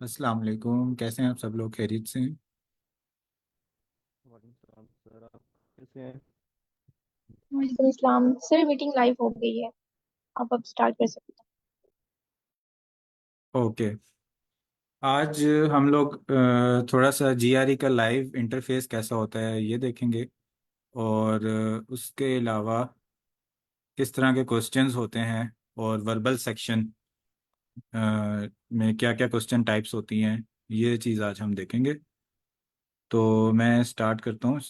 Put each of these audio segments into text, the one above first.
अस्सलाम वालेकुम। कैसे हैं आप सब लोग? खैरियत से हैं? वालेकुम सलाम सर, आप कैसे हैं? वालेकुम इस्लाम सर। मीटिंग लाइव हो गई है। आप अब स्टार्ट कर सकते ओके। आज हम लोग थोड़ा सा जीआरई का लाइव इंटरफेस कैसा होता है ये देखेंगे। और उसके अलावा किस तरह के क्वेश्चंस होते हैं और वर्बल सेक्शन में क्या क्या क्वेश्चन टाइप्स होती हैं, ये चीज़ आज हम देखेंगे। तो मैं स्टार्ट करता हूँ।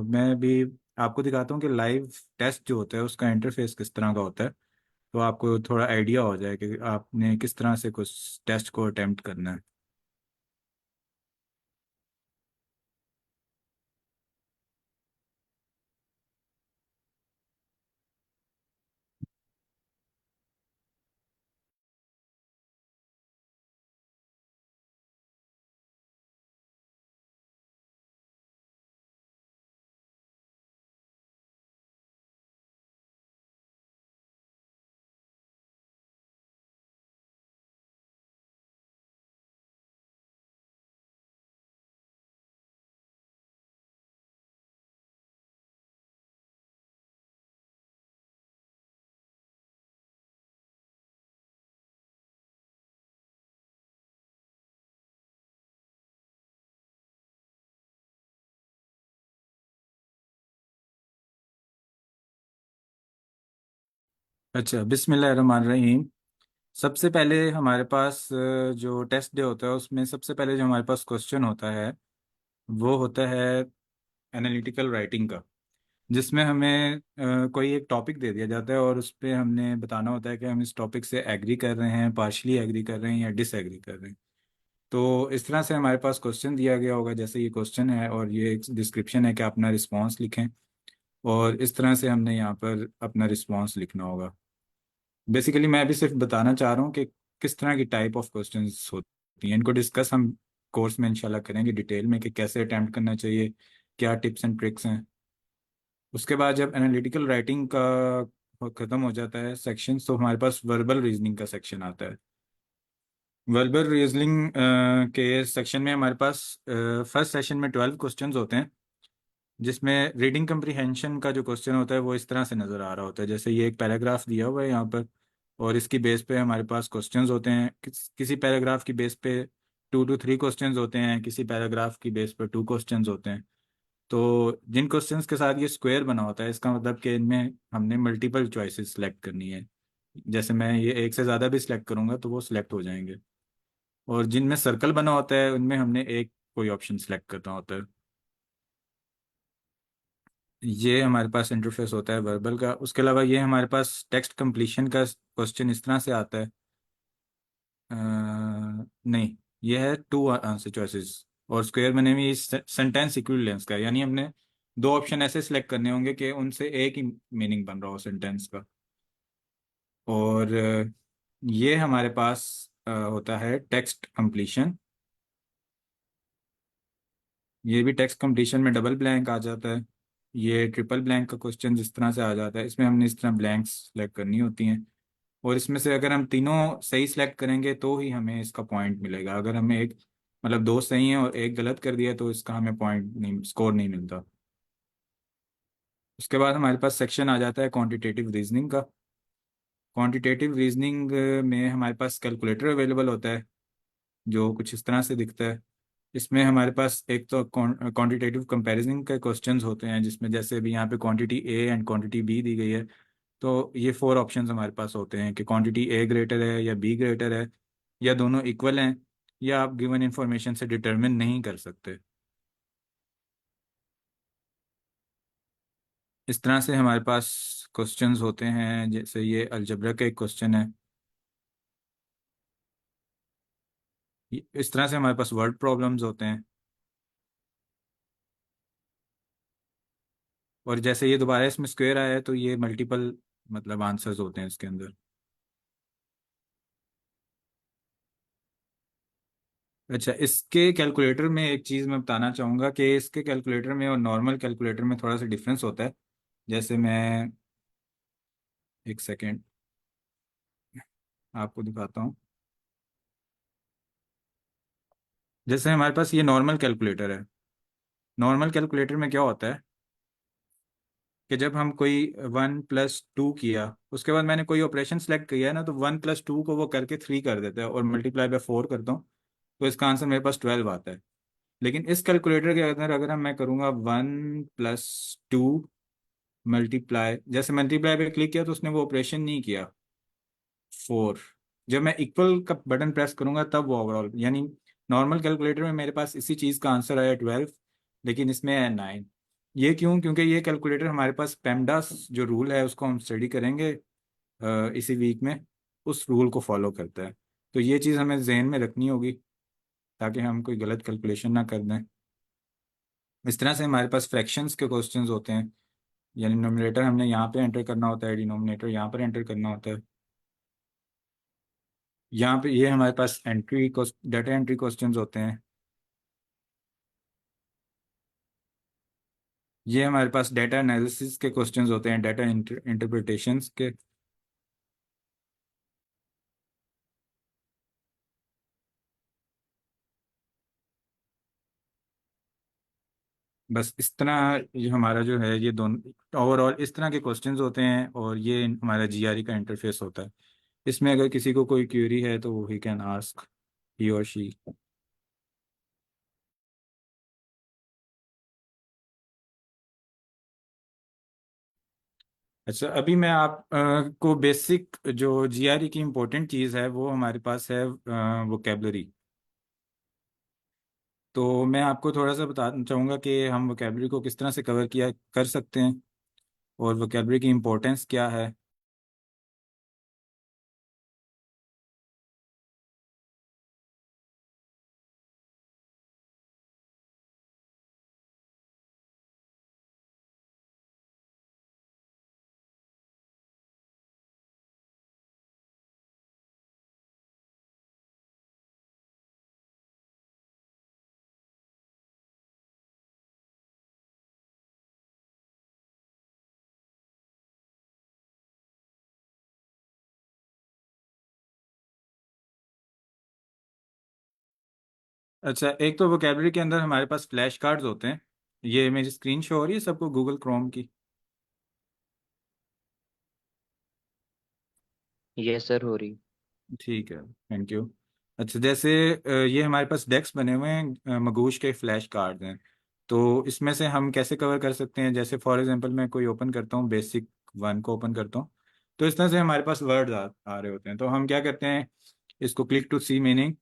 मैं भी आपको दिखाता हूँ कि लाइव टेस्ट जो होता है उसका इंटरफेस किस तरह का होता है, तो आपको थोड़ा आइडिया हो जाए कि आपने किस तरह से कुछ टेस्ट को अटेम्प्ट करना है। अच्छा, बिस्मिल्लाहिर्रहमानिर्रहीम। सबसे पहले हमारे पास जो टेस्ट डे होता है उसमें सबसे पहले जो हमारे पास क्वेश्चन होता है वो होता है एनालिटिकल राइटिंग का, जिसमें हमें कोई एक टॉपिक दे दिया जाता है और उस पर हमने बताना होता है कि हम इस टॉपिक से एग्री कर रहे हैं, पार्शली एग्री कर रहे हैं या डिसएग्री कर रहे हैं। तो इस तरह से हमारे पास क्वेश्चन दिया गया होगा, जैसे ये क्वेश्चन है और ये एक डिस्क्रिप्शन है कि अपना रिस्पॉन्स लिखें। और इस तरह से हमने यहाँ पर अपना रिस्पॉन्स लिखना होगा। बेसिकली मैं अभी सिर्फ बताना चाह रहा हूँ कि किस तरह की टाइप ऑफ क्वेश्चंस होती हैं। इनको डिस्कस हम कोर्स में इंशाल्लाह करेंगे डिटेल में कि कैसे अटेम्प्ट करना चाहिए, क्या टिप्स एंड ट्रिक्स हैं। उसके बाद जब एनालिटिकल राइटिंग का ख़त्म हो जाता है सेक्शन, तो हमारे पास वर्बल रीजनिंग का सेक्शन आता है। वर्बल रीजनिंग के सेक्शन में हमारे पास फर्स्ट सेशन में 12 क्वेश्चंस होते हैं, जिसमें रीडिंग कम्प्रीहेंशन का जो क्वेश्चन होता है वो इस तरह से नज़र आ रहा होता है। जैसे ये एक पैराग्राफ दिया हुआ है यहाँ पर और इसकी बेस पे हमारे पास क्वेश्चंस होते हैं। किसी पैराग्राफ की बेस पे 2 to 3 क्वेश्चंस होते हैं, किसी पैराग्राफ की बेस पे 2 क्वेश्चंस होते हैं। तो जिन क्वेश्चंस के साथ ये स्क्वायर बना होता है इसका मतलब कि इनमें हमने मल्टीपल चॉइसेस सेलेक्ट करनी है। जैसे मैं ये एक से ज़्यादा भी सिलेक्ट करूंगा तो वो सिलेक्ट हो जाएंगे। और जिनमें सर्कल बना होता है उनमें हमने एक कोई ऑप्शन सेलेक्ट करना होता है। ये हमारे पास इंटरफेस होता है वर्बल का। उसके अलावा ये हमारे पास टेक्स्ट कंप्लीशन का क्वेश्चन इस तरह से आता है। नहीं, ये है टू आंसर चॉइसेस और स्क्वायर बने हुए सेंटेंस इक्विवेलेंस का, यानी हमने दो ऑप्शन ऐसे सिलेक्ट करने होंगे कि उनसे एक ही मीनिंग बन रहा हो सेंटेंस का। और ये हमारे पास होता है टेक्स्ट कंप्लीशन। ये भी टेक्स्ट कंप्लीशन में डबल ब्लैंक आ जाता है। ये ट्रिपल ब्लैंक का क्वेश्चन जिस तरह से आ जाता है, इसमें हमने इस तरह ब्लैंक्स सेलेक्ट करनी होती हैं। और इसमें से अगर हम तीनों सही सेलेक्ट करेंगे तो ही हमें इसका पॉइंट मिलेगा। अगर हमें एक मतलब दो सही है और एक गलत कर दिया तो इसका हमें पॉइंट नहीं, स्कोर नहीं मिलता। उसके बाद हमारे पास सेक्शन आ जाता है क्वांटिटेटिव रीजनिंग का। क्वांटिटेटिव रीजनिंग में हमारे पास कैलकुलेटर अवेलेबल होता है जो कुछ इस तरह से दिखता है। इसमें हमारे पास एक तो क्वांटिटेटिव कंपैरिजन के क्वेश्चंस होते हैं, जिसमें जैसे अभी यहाँ पे quantity A and quantity be the गई है। तो ये 4 ऑप्शंस हमारे पास होते हैं कि क्वांटिटी ए ग्रेटर है या बी ग्रेटर है, या दोनों इक्वल हैं, या आप गिवन इंफॉर्मेशन से डिटरमिन नहीं कर सकते। इस तरह से हमारे पास क्वेश्चंस होते हैं। जैसे ये अलजबरा का एक क्वेश्चन है। इस तरह से हमारे पास वर्ड प्रॉब्लम्स होते हैं। और जैसे ये दोबारा इसमें स्क्वायर आया है तो ये मल्टीपल मतलब आंसर्स होते हैं इसके अंदर। अच्छा, इसके कैलकुलेटर में एक चीज़ मैं बताना चाहूँगा कि इसके कैलकुलेटर में और नॉर्मल कैलकुलेटर में थोड़ा सा डिफरेंस होता है। जैसे मैं एक सेकेंड आपको दिखाता हूँ। जैसे हमारे पास ये नॉर्मल कैलकुलेटर है। नॉर्मल कैलकुलेटर में क्या होता है कि जब हम कोई 1+2 किया, उसके बाद मैंने कोई ऑपरेशन सेलेक्ट किया है ना, तो 1+2 को वो करके 3 कर देता है और मल्टीप्लाई बाय 4 करता हूँ, तो इसका आंसर मेरे पास 12 आता है। लेकिन इस कैलकुलेटर के अंदर अगर मैं करूँगा 1+2 मल्टीप्लाई, जैसे मल्टीप्लाई पे क्लिक किया तो उसने वो ऑपरेशन नहीं किया 4। जब मैं इक्वल का बटन प्रेस करूंगा तब वो ओवरऑल, यानी नॉर्मल कैलकुलेटर में मेरे पास इसी चीज़ का आंसर आया 12, लेकिन इसमें है 9। ये क्यों? क्योंकि ये कैलकुलेटर हमारे पास पेमडास जो रूल है उसको हम स्टडी करेंगे इसी वीक में, उस रूल को फॉलो करता है। तो ये चीज़ हमें जहन में रखनी होगी ताकि हम कोई गलत कैलकुलेशन ना कर दें। इस तरह से हमारे पास फ्रैक्शंस के क्वेश्चंस होते हैं, यानी नोमिनेटर हमने यहाँ पे एंटर करना होता है, डिनोमिनेटर यहाँ पर एंटर करना होता है। यहाँ पे ये हमारे पास डाटा एंट्री क्वेश्चंस होते हैं। ये हमारे पास डाटा एनालिसिस के क्वेश्चंस होते हैं, डाटा इंटरप्रिटेशंस के। बस इस तरह ये हमारा जो है ये दोनों ओवरऑल इस तरह के क्वेश्चंस होते हैं, और ये हमारा जीआरई का इंटरफेस होता है। इसमें अगर किसी को कोई क्वेरी है तो ही कैन आस्क, ही और शी। अच्छा, अभी मैं आप को बेसिक जो जीआरई की इम्पोर्टेंट चीज़ है वो हमारे पास है वोकेबलरी। तो मैं आपको थोड़ा सा बताना चाहूँगा कि हम वोकेबलरी को किस तरह से कवर किया कर सकते हैं और वोकेबलरी की इम्पोर्टेंस क्या है। अच्छा, एक तो वोकेबलरी के अंदर हमारे पास फ्लैश कार्ड्स होते हैं। ये मेरी स्क्रीन शो हो रही है सबको गूगल क्रोम की? यस सर, हो रही। ठीक है, थैंक यू। अच्छा, जैसे ये हमारे पास डेस्क बने हुए हैं, मगूश के फ्लैश कार्ड हैं। तो इसमें से हम कैसे कवर कर सकते हैं? जैसे फॉर एग्जांपल मैं कोई ओपन करता हूँ, बेसिक 1 को ओपन करता हूँ, तो इस तरह से हमारे पास वर्ड्स आ रहे होते हैं। तो हम क्या करते हैं, इसको क्लिक टू सी मीनिंग,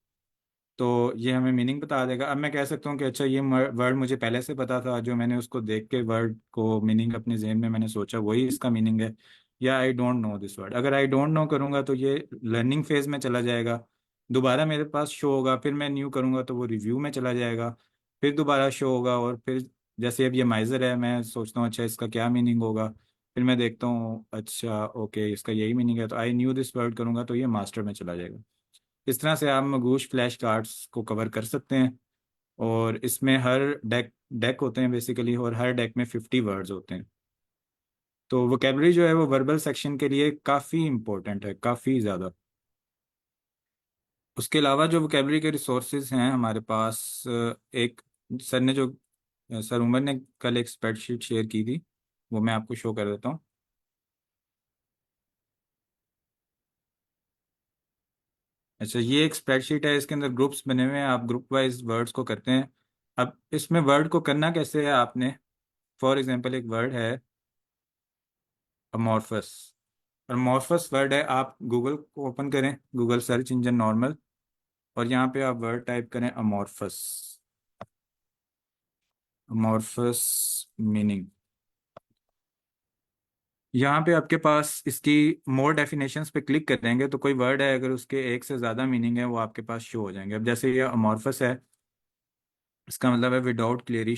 तो ये हमें मीनिंग बता देगा। अब मैं कह सकता हूँ कि अच्छा ये वर्ड मुझे पहले से पता था, जो मैंने उसको देख के वर्ड को मीनिंग अपने जहन में मैंने सोचा वही इसका मीनिंग है, या I don't know this word. अगर आई डोंट नो करूँगा तो ये लर्निंग फेज में चला जाएगा, दोबारा मेरे पास शो होगा, फिर मैं न्यू करूँगा तो वो रिव्यू में चला जाएगा, फिर दोबारा शो होगा, और फिर जैसे अब ये माइजर है, मैं सोचता हूँ अच्छा इसका क्या मीनिंग होगा, फिर मैं देखता हूँ अच्छा ओके इसका यही मीनिंग है, तो आई न्यू दिस वर्ड करूँगा तो ये मास्टर में चला जाएगा। इस तरह से आप मगूश फ्लैश कार्ड्स को कवर कर सकते हैं। और इसमें हर डेक डेक होते हैं बेसिकली, और हर डेक में 50 वर्ड्स होते हैं। तो वोकेबलरी जो है वो वर्बल सेक्शन के लिए काफ़ी इंपॉर्टेंट है, काफ़ी ज़्यादा। उसके अलावा जो वोकेबलरी के रिसोर्सेज हैं हमारे पास, एक सर ने जो सर उमर ने कल एक स्प्रेडशीट शेयर की थी, वो मैं आपको शो कर देता हूँ। अच्छा, ये एक स्प्रेडशीट है, इसके अंदर ग्रुप्स बने हुए हैं, आप ग्रुप वाइज वर्ड्स को करते हैं। अब इसमें वर्ड को करना कैसे है आपने, फॉर एग्जांपल एक वर्ड है अमॉर्फस। अमॉर्फस वर्ड है, आप गूगल को ओपन करें, गूगल सर्च इंजन नॉर्मल, और यहाँ पे आप वर्ड टाइप करें अमॉर्फस। अमॉर्फस मीनिंग, यहाँ पे आपके पास इसकी मोर डेफिनेशंस पे क्लिक करेंगे तो कोई वर्ड है अगर उसके एक से ज़्यादा मीनिंग है वो आपके पास शो हो जाएंगे। अब जैसे ये अमॉर्फस है, इसका मतलब है विदाउट क्लियरली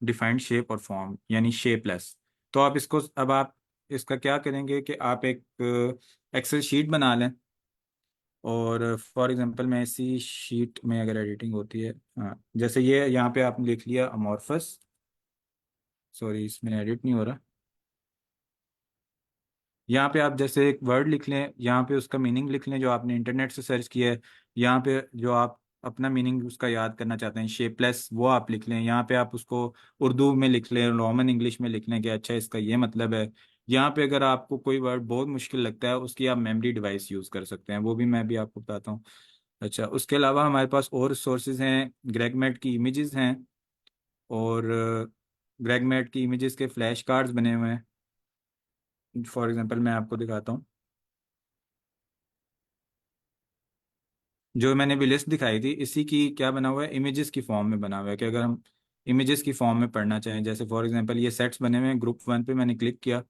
डिफाइंड शेप और फॉर्म, यानी शेपलेस। तो आप इसको, अब आप इसका क्या करेंगे कि आप एक एक्सेल शीट बना लें, और फॉर एग्जांपल मैं इसी शीट में अगर एडिटिंग होती है, हाँ जैसे ये यहाँ पे आपने लिख लिया अमॉर्फस, सॉरी इसमें एडिट नहीं हो रहा। यहाँ पे आप जैसे एक वर्ड लिख लें, यहाँ पे उसका मीनिंग लिख लें जो आपने इंटरनेट से सर्च किया है, यहाँ पे जो आप अपना मीनिंग उसका याद करना चाहते हैं, शेपलेस, वो आप लिख लें। यहाँ पे आप उसको उर्दू में लिख लें, रोमन इंग्लिश में लिख लें कि अच्छा इसका ये मतलब है। यहाँ पे अगर आपको कोई वर्ड बहुत मुश्किल लगता है, उसकी आप मेमोरी डिवाइस यूज़ कर सकते हैं, वो भी मैं भी आपको बताता हूँ। अच्छा, उसके अलावा हमारे पास और सोर्सेज हैं, ग्रेगमेट की इमेजेस हैं, और ग्रेगमेट की इमेजेस के फ्लैश कार्ड्स बने हुए हैं। फॉर एग्जांपल मैं आपको दिखाता हूँ, जो मैंने भी लिस्ट दिखाई थी इसी की क्या बना हुआ है, इमेजेस की फॉर्म में बना हुआ है, कि अगर हम इमेजेस की फॉर्म में पढ़ना चाहें, जैसे फॉर एग्जांपल ये सेट्स बने हुए हैं, ग्रुप 1 पे मैंने क्लिक किया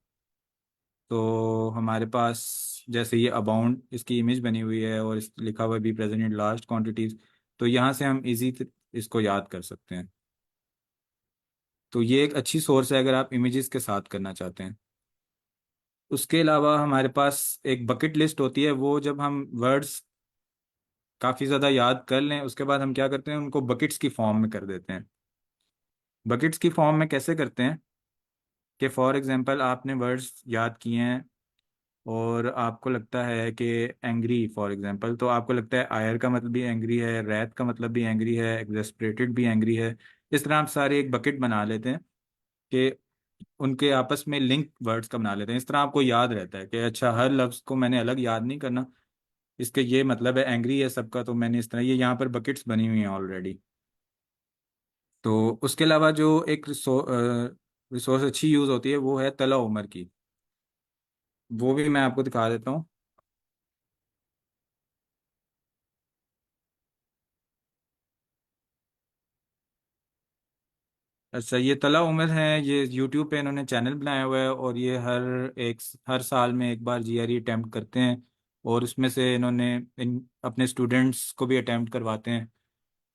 तो हमारे पास जैसे ये अबाउंड इसकी इमेज बनी हुई है, और इस लिखा हुआ है be present in large quantities. तो यहाँ से हम इजी इसको याद कर सकते हैं। तो ये एक अच्छी सोर्स है अगर आप इमेजेस के साथ करना चाहते हैं। उसके अलावा हमारे पास एक बकेट लिस्ट होती है, वो जब हम वर्ड्स काफ़ी ज़्यादा याद कर लें उसके बाद हम क्या करते हैं, उनको बकेट्स की फॉर्म में कर देते हैं। बकेट्स की फॉर्म में कैसे करते हैं कि फॉर एग्जांपल आपने वर्ड्स याद किए हैं, और आपको लगता है कि एंग्री फॉर एग्जांपल, तो आपको लगता है आयर का मतलब भी एंग्री है, रैत का मतलब भी एंग्री है, एग्जेस्परेटेड भी एंग्री है। इस तरह आप सारे एक बकेट बना लेते हैं कि उनके आपस में लिंक वर्ड्स का बना लेते हैं। इस तरह आपको याद रहता है कि अच्छा हर लफ्ज़ को मैंने अलग याद नहीं करना, इसके ये मतलब है एंग्री है सबका, तो मैंने इस तरह ये यहाँ पर बकेट्स बनी हुई हैं ऑलरेडी। तो उसके अलावा जो एक रिसोर्स अच्छी यूज़ होती है वो है तला उमर की, वो भी मैं आपको दिखा देता हूँ। अच्छा, ये तला उमर है, ये यूट्यूब पे इन्होंने चैनल बनाया हुआ है, और ये हर साल में एक बार जीआरई अटेम्प्ट करते हैं, और उसमें से इन्होंने अपने स्टूडेंट्स को भी अटेम्प्ट करवाते हैं।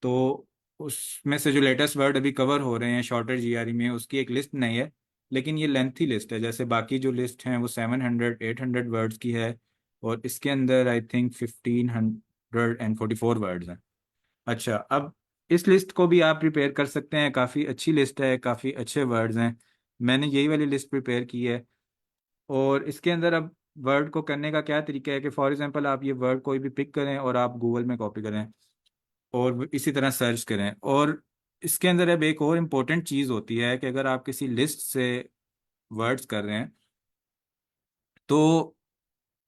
तो उसमें से जो लेटेस्ट वर्ड अभी कवर हो रहे हैं शॉर्टर जीआरई में, उसकी एक लिस्ट नहीं है, लेकिन ये लेंथी लिस्ट है। जैसे बाकी जो लिस्ट हैं वो 700 800 वर्ड्स की है, और इसके अंदर आई थिंक 1544 वर्ड्स हैं। अच्छा, अब इस लिस्ट को भी आप प्रिपेयर कर सकते हैं, काफ़ी अच्छी लिस्ट है, काफ़ी अच्छे वर्ड्स हैं। मैंने यही वाली लिस्ट प्रिपेयर की है, और इसके अंदर अब वर्ड को करने का क्या तरीका है कि फॉर एग्जांपल आप ये वर्ड कोई भी पिक करें और आप गूगल में कॉपी करें, और इसी तरह सर्च करें। और इसके अंदर अब एक और इम्पोर्टेंट चीज़ होती है कि अगर आप किसी लिस्ट से वर्ड्स कर रहे हैं तो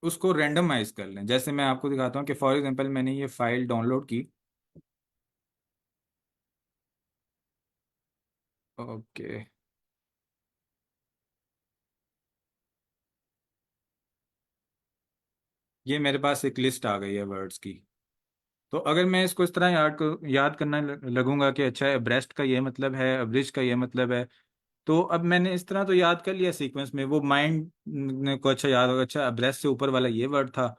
उसको रेंडमाइज कर लें। जैसे मैं आपको दिखाता हूँ कि फॉर एग्जांपल मैंने ये फाइल डाउनलोड की। ओके, ये मेरे पास एक लिस्ट आ गई है वर्ड्स की। तो अगर मैं इसको इस तरह याद करना लगूंगा कि अच्छा ब्रेस्ट का ये मतलब है, ब्रिज का ये मतलब है, तो अब मैंने इस तरह तो याद कर लिया सीक्वेंस में, वो माइंड ने को अच्छा याद होगा, अच्छा ब्रेस्ट से ऊपर वाला ये वर्ड था,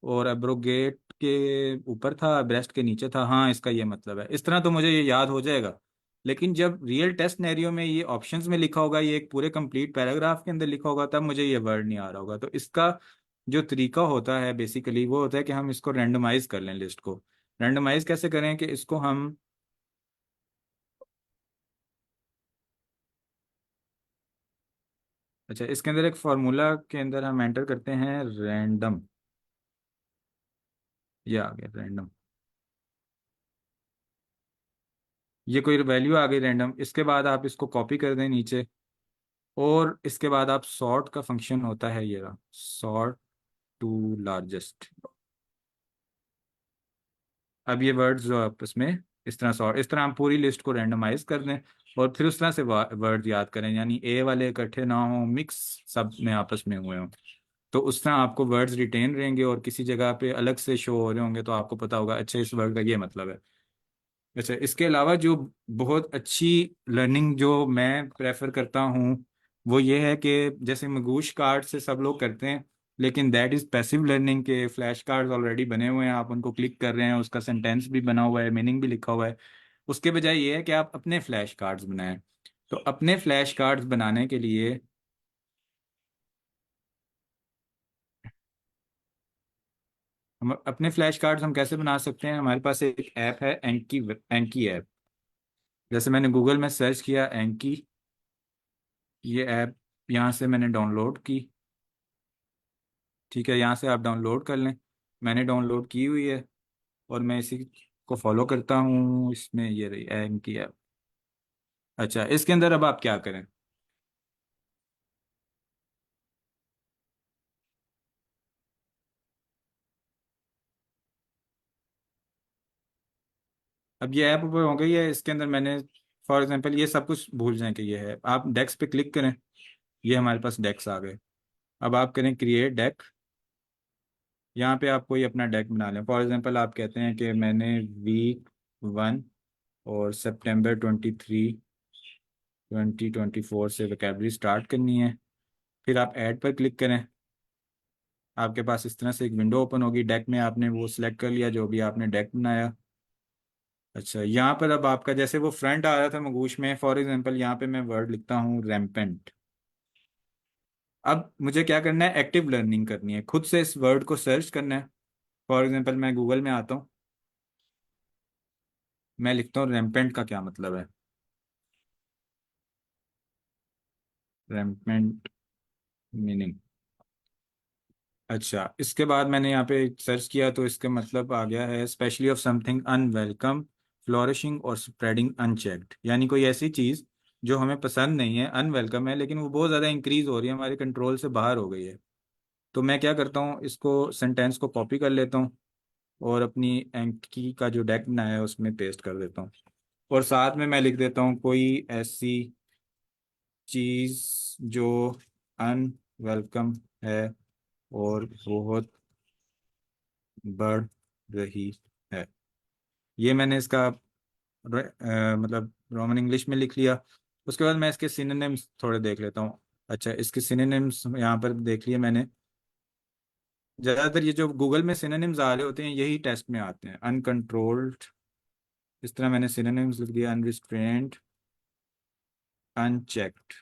और एब्रोगेट के ऊपर था, ब्रेस्ट के नीचे था, हाँ इसका ये मतलब है। इस तरह तो मुझे ये याद हो जाएगा। लेकिन जब रियल टेस्ट सिनेरियो में ये ऑप्शंस में लिखा होगा, ये एक पूरे कंप्लीट पैराग्राफ के अंदर लिखा होगा, तब मुझे ये वर्ड नहीं आ रहा होगा। तो इसका जो तरीका होता है बेसिकली वो होता है कि हम इसको रेंडमाइज कर लें लिस्ट को। रैंडमाइज कैसे करें कि इसको हम, अच्छा इसके अंदर एक फार्मूला के अंदर हम एंटर करते हैं रैंडम, ये आ गया रैंडम, ये कोई वैल्यू आ गई रैंडम। इसके बाद आप इसको कॉपी कर दें नीचे, और इसके बाद आप सॉर्ट का फंक्शन होता है, ये रहा सॉर्ट टू लार्जेस्ट। अब ये वर्ड्स जो आपस में इस तरह सॉर्ट, इस तरह हम पूरी लिस्ट को रैंडमाइज कर दें, और फिर उस तरह से वर्ड याद करें, यानी ए वाले इकट्ठे ना हो, मिक्स सब में आपस में हुए हों। तो उस तरह आपको वर्ड्स रिटेन रहेंगे, और किसी जगह पे अलग से शो हो रहे होंगे तो आपको पता होगा अच्छा इस वर्ड का ये मतलब है। अच्छा, इसके अलावा जो बहुत अच्छी लर्निंग जो मैं प्रेफर करता हूँ वो ये है कि जैसे मगूश कार्ड से सब लोग करते हैं, लेकिन दैट इज़ पैसिव लर्निंग के फ्लैश कार्ड्स ऑलरेडी बने हुए हैं, आप उनको क्लिक कर रहे हैं, उसका सेंटेंस भी बना हुआ है, मीनिंग भी लिखा हुआ है। उसके बजाय ये है कि आप अपने फ्लैश कार्ड्स बनाएं। तो अपने फ्लैश कार्ड्स बनाने के लिए हम अपने फ्लैश कार्ड्स हम कैसे बना सकते हैं, हमारे पास एक ऐप है एंकी, एंकी ऐप। जैसे मैंने गूगल में सर्च किया एंकी, ये ऐप यहाँ से मैंने डाउनलोड की। ठीक है, यहाँ से आप डाउनलोड कर लें, मैंने डाउनलोड की हुई है, और मैं इसी इसको फॉलो करता हूँ। इसमें ये रही एम की ऐप। अच्छा, इसके अंदर अब आप क्या करें? अब ये ऐप ओपन हो गई है। इसके अंदर मैंने फॉर एग्जांपल ये सब कुछ भूल जाएं कि ये है। आप डेस्क पे क्लिक करें। ये हमारे पास डेक्स आ गए। अब आप करें क्रिएट डेक। यहाँ पे आप कोई अपना डेक बना लें। फॉर एग्जांपल आप कहते हैं कि मैंने वीक 1 और September 23 2024 से वोकेबलरी स्टार्ट करनी है। फिर आप ऐड पर क्लिक करें। आपके पास इस तरह से एक विंडो ओपन होगी। डेक में आपने वो सिलेक्ट कर लिया जो भी आपने डेक बनाया। अच्छा, यहाँ पर अब आपका जैसे वो फ्रंट आ रहा था मगूश में, फॉर एग्जांपल यहाँ पे मैं वर्ड लिखता हूँ रैम्पेंट। अब मुझे क्या करना है? एक्टिव लर्निंग करनी है, खुद से इस वर्ड को सर्च करना है। फॉर एग्जांपल मैं गूगल में आता हूँ। मैं लिखता हूँ रैम्पेंट का क्या मतलब है। Rampant meaning. अच्छा, इसके बाद मैंने यहाँ पे सर्च किया तो इसका मतलब आ गया है specially of something unwelcome, flourishing और स्प्रेडिंग अनचेक्ड। यानी कोई ऐसी चीज़ जो हमें पसंद नहीं है, अनवेलकम है, लेकिन वो बहुत ज़्यादा इंक्रीज हो रही है, हमारे कंट्रोल से बाहर हो गई है। तो मैं क्या करता हूँ, इसको सेंटेंस को कॉपी कर लेता हूँ और अपनी एंकी का जो डेक बनाया है उसमें पेस्ट कर देता हूँ। और साथ में मैं लिख देता हूँ कोई ऐसी चीज़ जो अनवेलकम है और बहुत बढ़ रही है। ये मैंने इसका मतलब रोमन इंग्लिश में लिख लिया। उसके बाद मैं इसके सिनोनिम्स थोड़े देख लेता हूँ। अच्छा, इसके सिनोनिम्स यहाँ पर देख लिए मैंने। ज़्यादातर ये जो गूगल में सिनोनिम्स आ रहे होते हैं यही टेस्ट में आते हैं। अनकंट्रोल्ड, इस तरह मैंने सिनोनिम्स लिख दिया। अनरिस्ट्रेंड, अनचेक्ड,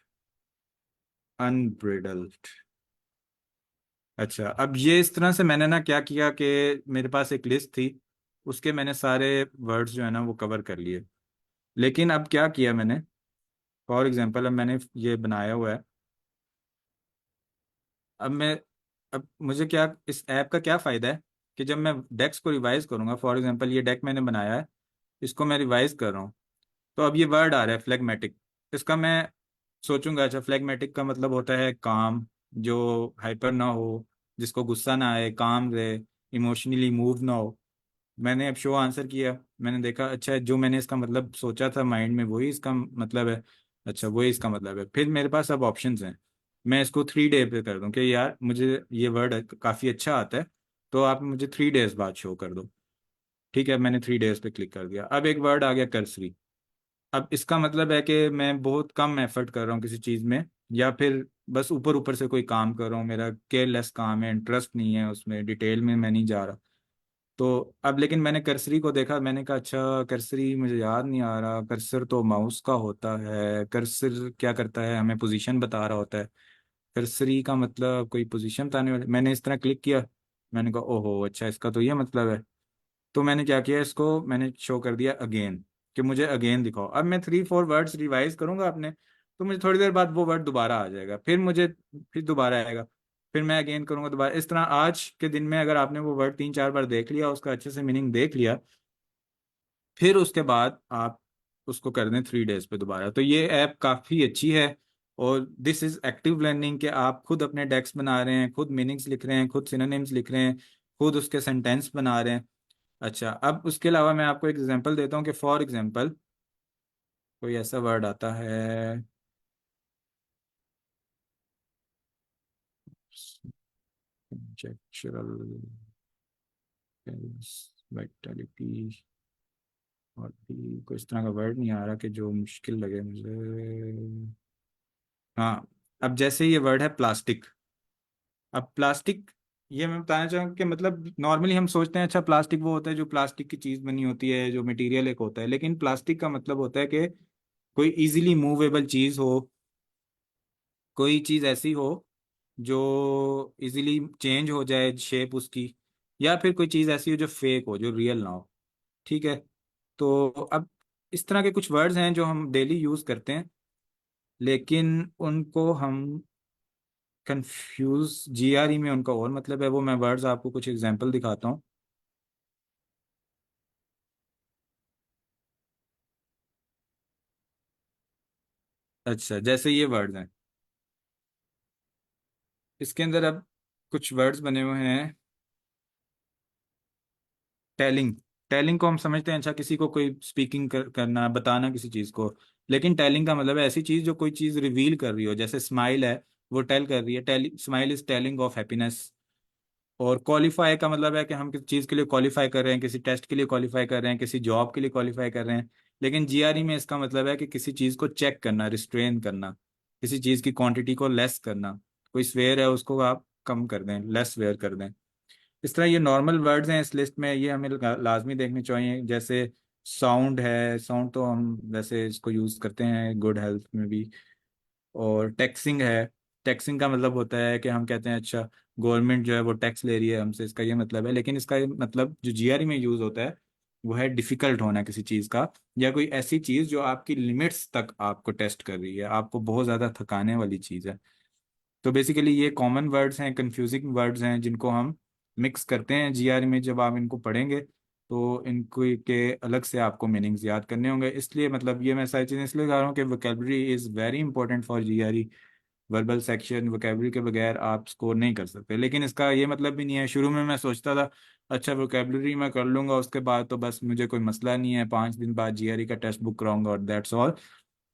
अनब्रिडल्ड। अच्छा, अब ये इस तरह से मैंने ना क्या किया कि मेरे पास एक लिस्ट थी, उसके मैंने सारे वर्ड्स जो है ना वो कवर कर लिए। लेकिन अब क्या किया मैंने, फॉर एग्जांपल अब मैंने ये बनाया हुआ है। अब मैं अब मुझे क्या, इस ऐप का क्या फ़ायदा है कि जब मैं डेक्स को रिवाइज करूंगा, फॉर एग्जांपल ये डेक मैंने बनाया है, इसको मैं रिवाइज कर रहा हूँ, तो अब ये वर्ड आ रहा है फ्लेगमेटिक। इसका मैं सोचूंगा, अच्छा फ्लेगमेटिक का मतलब होता है काम, जो हाइपर ना हो, जिसको गुस्सा ना आए, काम रहे, इमोशनली मूव ना हो। मैंने अब शो आंसर किया। मैंने देखा अच्छा जो मैंने इसका मतलब सोचा था माइंड में वही इसका मतलब है। अच्छा, वही इसका मतलब है। फिर मेरे पास अब ऑप्शंस हैं। मैं इसको 3 डे पे कर दूं कि यार मुझे ये वर्ड काफ़ी अच्छा आता है, तो आप मुझे 3 डेज बाद शो कर दो। ठीक है, मैंने 3 डेज पे क्लिक कर दिया। अब एक वर्ड आ गया कर्सरी। अब इसका मतलब है कि मैं बहुत कम एफर्ट कर रहा हूँ किसी चीज़ में, या फिर बस ऊपर ऊपर से कोई काम कर रहा हूँ, मेरा केयरलेस काम है, इंटरेस्ट नहीं है उसमें, डिटेल में मैं नहीं जा रहा। तो अब लेकिन मैंने कर्सरी को देखा, मैंने कहा अच्छा कर्सरी मुझे याद नहीं आ रहा। कर्सर तो माउस का होता है। कर्सर क्या करता है, हमें पोजीशन बता रहा होता है। कर्सरी का मतलब कोई पोजीशन बताने वाले। मैंने इस तरह क्लिक किया। मैंने कहा ओहो अच्छा इसका तो ये मतलब है। तो मैंने क्या किया, इसको मैंने शो कर दिया अगेन, कि मुझे अगेन दिखाओ। अब मैं 3 4 वर्ड्स रिवाइज करूंगा आपने, तो मुझे थोड़ी देर बाद वो वर्ड दोबारा आ जाएगा, फिर मुझे फिर दोबारा आएगा, फिर मैं अगेन करूंगा दोबारा। इस तरह आज के दिन में अगर आपने वो वर्ड 3 4 बार देख लिया, उसका अच्छे से मीनिंग देख लिया, फिर उसके बाद आप उसको कर दें 3 डेज पे दोबारा। तो ये ऐप काफ़ी अच्छी है। और दिस इज एक्टिव लर्निंग, कि आप खुद अपने डेक्स बना रहे हैं, खुद मीनिंग्स लिख रहे हैं, खुद सिनोनिम्स लिख रहे हैं, खुद उसके सेंटेंस बना रहे हैं। अच्छा, अब उसके अलावा मैं आपको एक एग्जांपल देता हूँ कि फॉर एग्जांपल कोई ऐसा वर्ड आता है, कंजेक्चुरल वाइटलिटी, और भी कोई इस तरह का वर्ड नहीं आ रहा कि जो मुश्किल लगे मुझे। हाँ, अब जैसे ये वर्ड है प्लास्टिक। अब प्लास्टिक, ये मैं बताना चाहूँ कि मतलब नॉर्मली हम सोचते हैं अच्छा प्लास्टिक वो होता है जो प्लास्टिक की चीज़ बनी होती है, जो मटेरियल एक होता है, लेकिन प्लास्टिक का मतलब होता है कि कोई इजीली मूवेबल चीज़ हो, कोई चीज़ ऐसी हो जो इजीली चेंज हो जाए शेप उसकी, या फिर कोई चीज़ ऐसी हो जो फेक हो, जो रियल ना हो। ठीक है। तो अब इस तरह के कुछ वर्ड्स हैं जो हम डेली यूज़ करते हैं, लेकिन उनको हम कंफ्यूज, जीआरई में उनका और मतलब है। वो मैं वर्ड्स आपको कुछ एग्जांपल दिखाता हूँ। अच्छा, जैसे ये वर्ड्स हैं, इसके अंदर अब कुछ वर्ड्स बने हुए हैं। टेलिंग, टेलिंग को हम समझते हैं, अच्छा किसी को कोई स्पीकिंग करना, बताना किसी चीज को। लेकिन टेलिंग का मतलब है ऐसी चीज जो कोई चीज रिवील कर रही हो, जैसे स्माइल है, वो टेल कर रही है, tell smile is telling of happiness. और क्वालिफाई का मतलब है कि हम किसी चीज के लिए क्वालिफाई कर रहे हैं, किसी टेस्ट के लिए क्वालिफाई कर रहे हैं, किसी जॉब के लिए क्वालिफाई कर रहे हैं। लेकिन जीआरई में इसका मतलब है कि किसी चीज को चेक करना, रिस्ट्रेन करना, किसी चीज की क्वांटिटी को लेस करना। कोई स्वेयर है उसको आप कम कर दें, लेस वेयर कर दें। इस तरह ये नॉर्मल वर्ड्स हैं इस लिस्ट में, ये हमें लाजमी देखने चाहिए। जैसे साउंड है, साउंड तो हम वैसे इसको यूज करते हैं गुड हेल्थ में भी। और टैक्सिंग है, टैक्सिंग का मतलब होता है कि हम कहते हैं अच्छा गवर्नमेंट जो है वो टैक्स ले रही है हमसे, इसका ये मतलब है। लेकिन इसका ये मतलब जो जीआरई में यूज होता है वो है डिफिकल्ट होना किसी चीज का, या कोई ऐसी चीज जो आपकी लिमिट्स तक आपको टेस्ट कर रही है, आपको बहुत ज्यादा थकाने वाली चीज है। तो बेसिकली ये कॉमन वर्ड्स हैं, कंफ्यूजिंग वर्ड्स हैं, जिनको हम मिक्स करते हैं जीआरई में। जब आप इनको पढ़ेंगे तो इनको के अलग से आपको मीनिंग्स याद करने होंगे। इसलिए मतलब ये मैं सारी चीज़ें इसलिए कह रहा हूँ कि vocabulary is very important for GRE. Verbal section vocabulary के बगैर आप स्कोर नहीं कर सकते। लेकिन इसका ये मतलब भी नहीं है, शुरू में मैं सोचता था अच्छा वोकेबलरी मैं कर लूंगा उसके बाद तो बस मुझे कोई मसला नहीं है, 5 दिन बाद जीआरई का टेक्स्ट बुक कराऊंगा और दैट्स ऑल।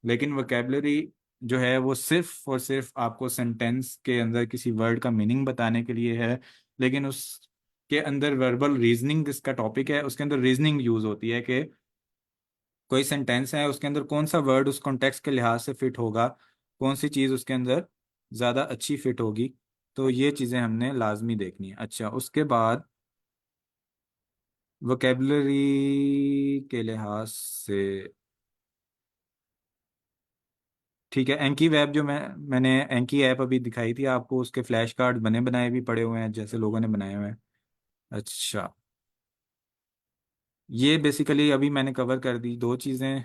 लेकिन वोकेबलरी जो है वो सिर्फ और सिर्फ आपको सेंटेंस के अंदर किसी वर्ड का मीनिंग बताने के लिए है। लेकिन उसके अंदर वर्बल रीजनिंग इसका टॉपिक है, उसके अंदर रीजनिंग यूज होती है कि कोई सेंटेंस है उसके अंदर कौन सा वर्ड उस कॉन्टेक्स्ट के लिहाज से फिट होगा, कौन सी चीज़ उसके अंदर ज़्यादा अच्छी फिट होगी। तो ये चीज़ें हमने लाजमी देखनी है। अच्छा, उसके बाद वोकेबलरी के लिहाज से ठीक है, एंकी वेब जो मैंने एंकी ऐप अभी दिखाई थी आपको, उसके फ्लैश कार्ड बने बनाए भी पड़े हुए हैं जैसे लोगों ने बनाए हुए हैं। अच्छा, ये बेसिकली अभी मैंने कवर कर दी दो चीज़ें।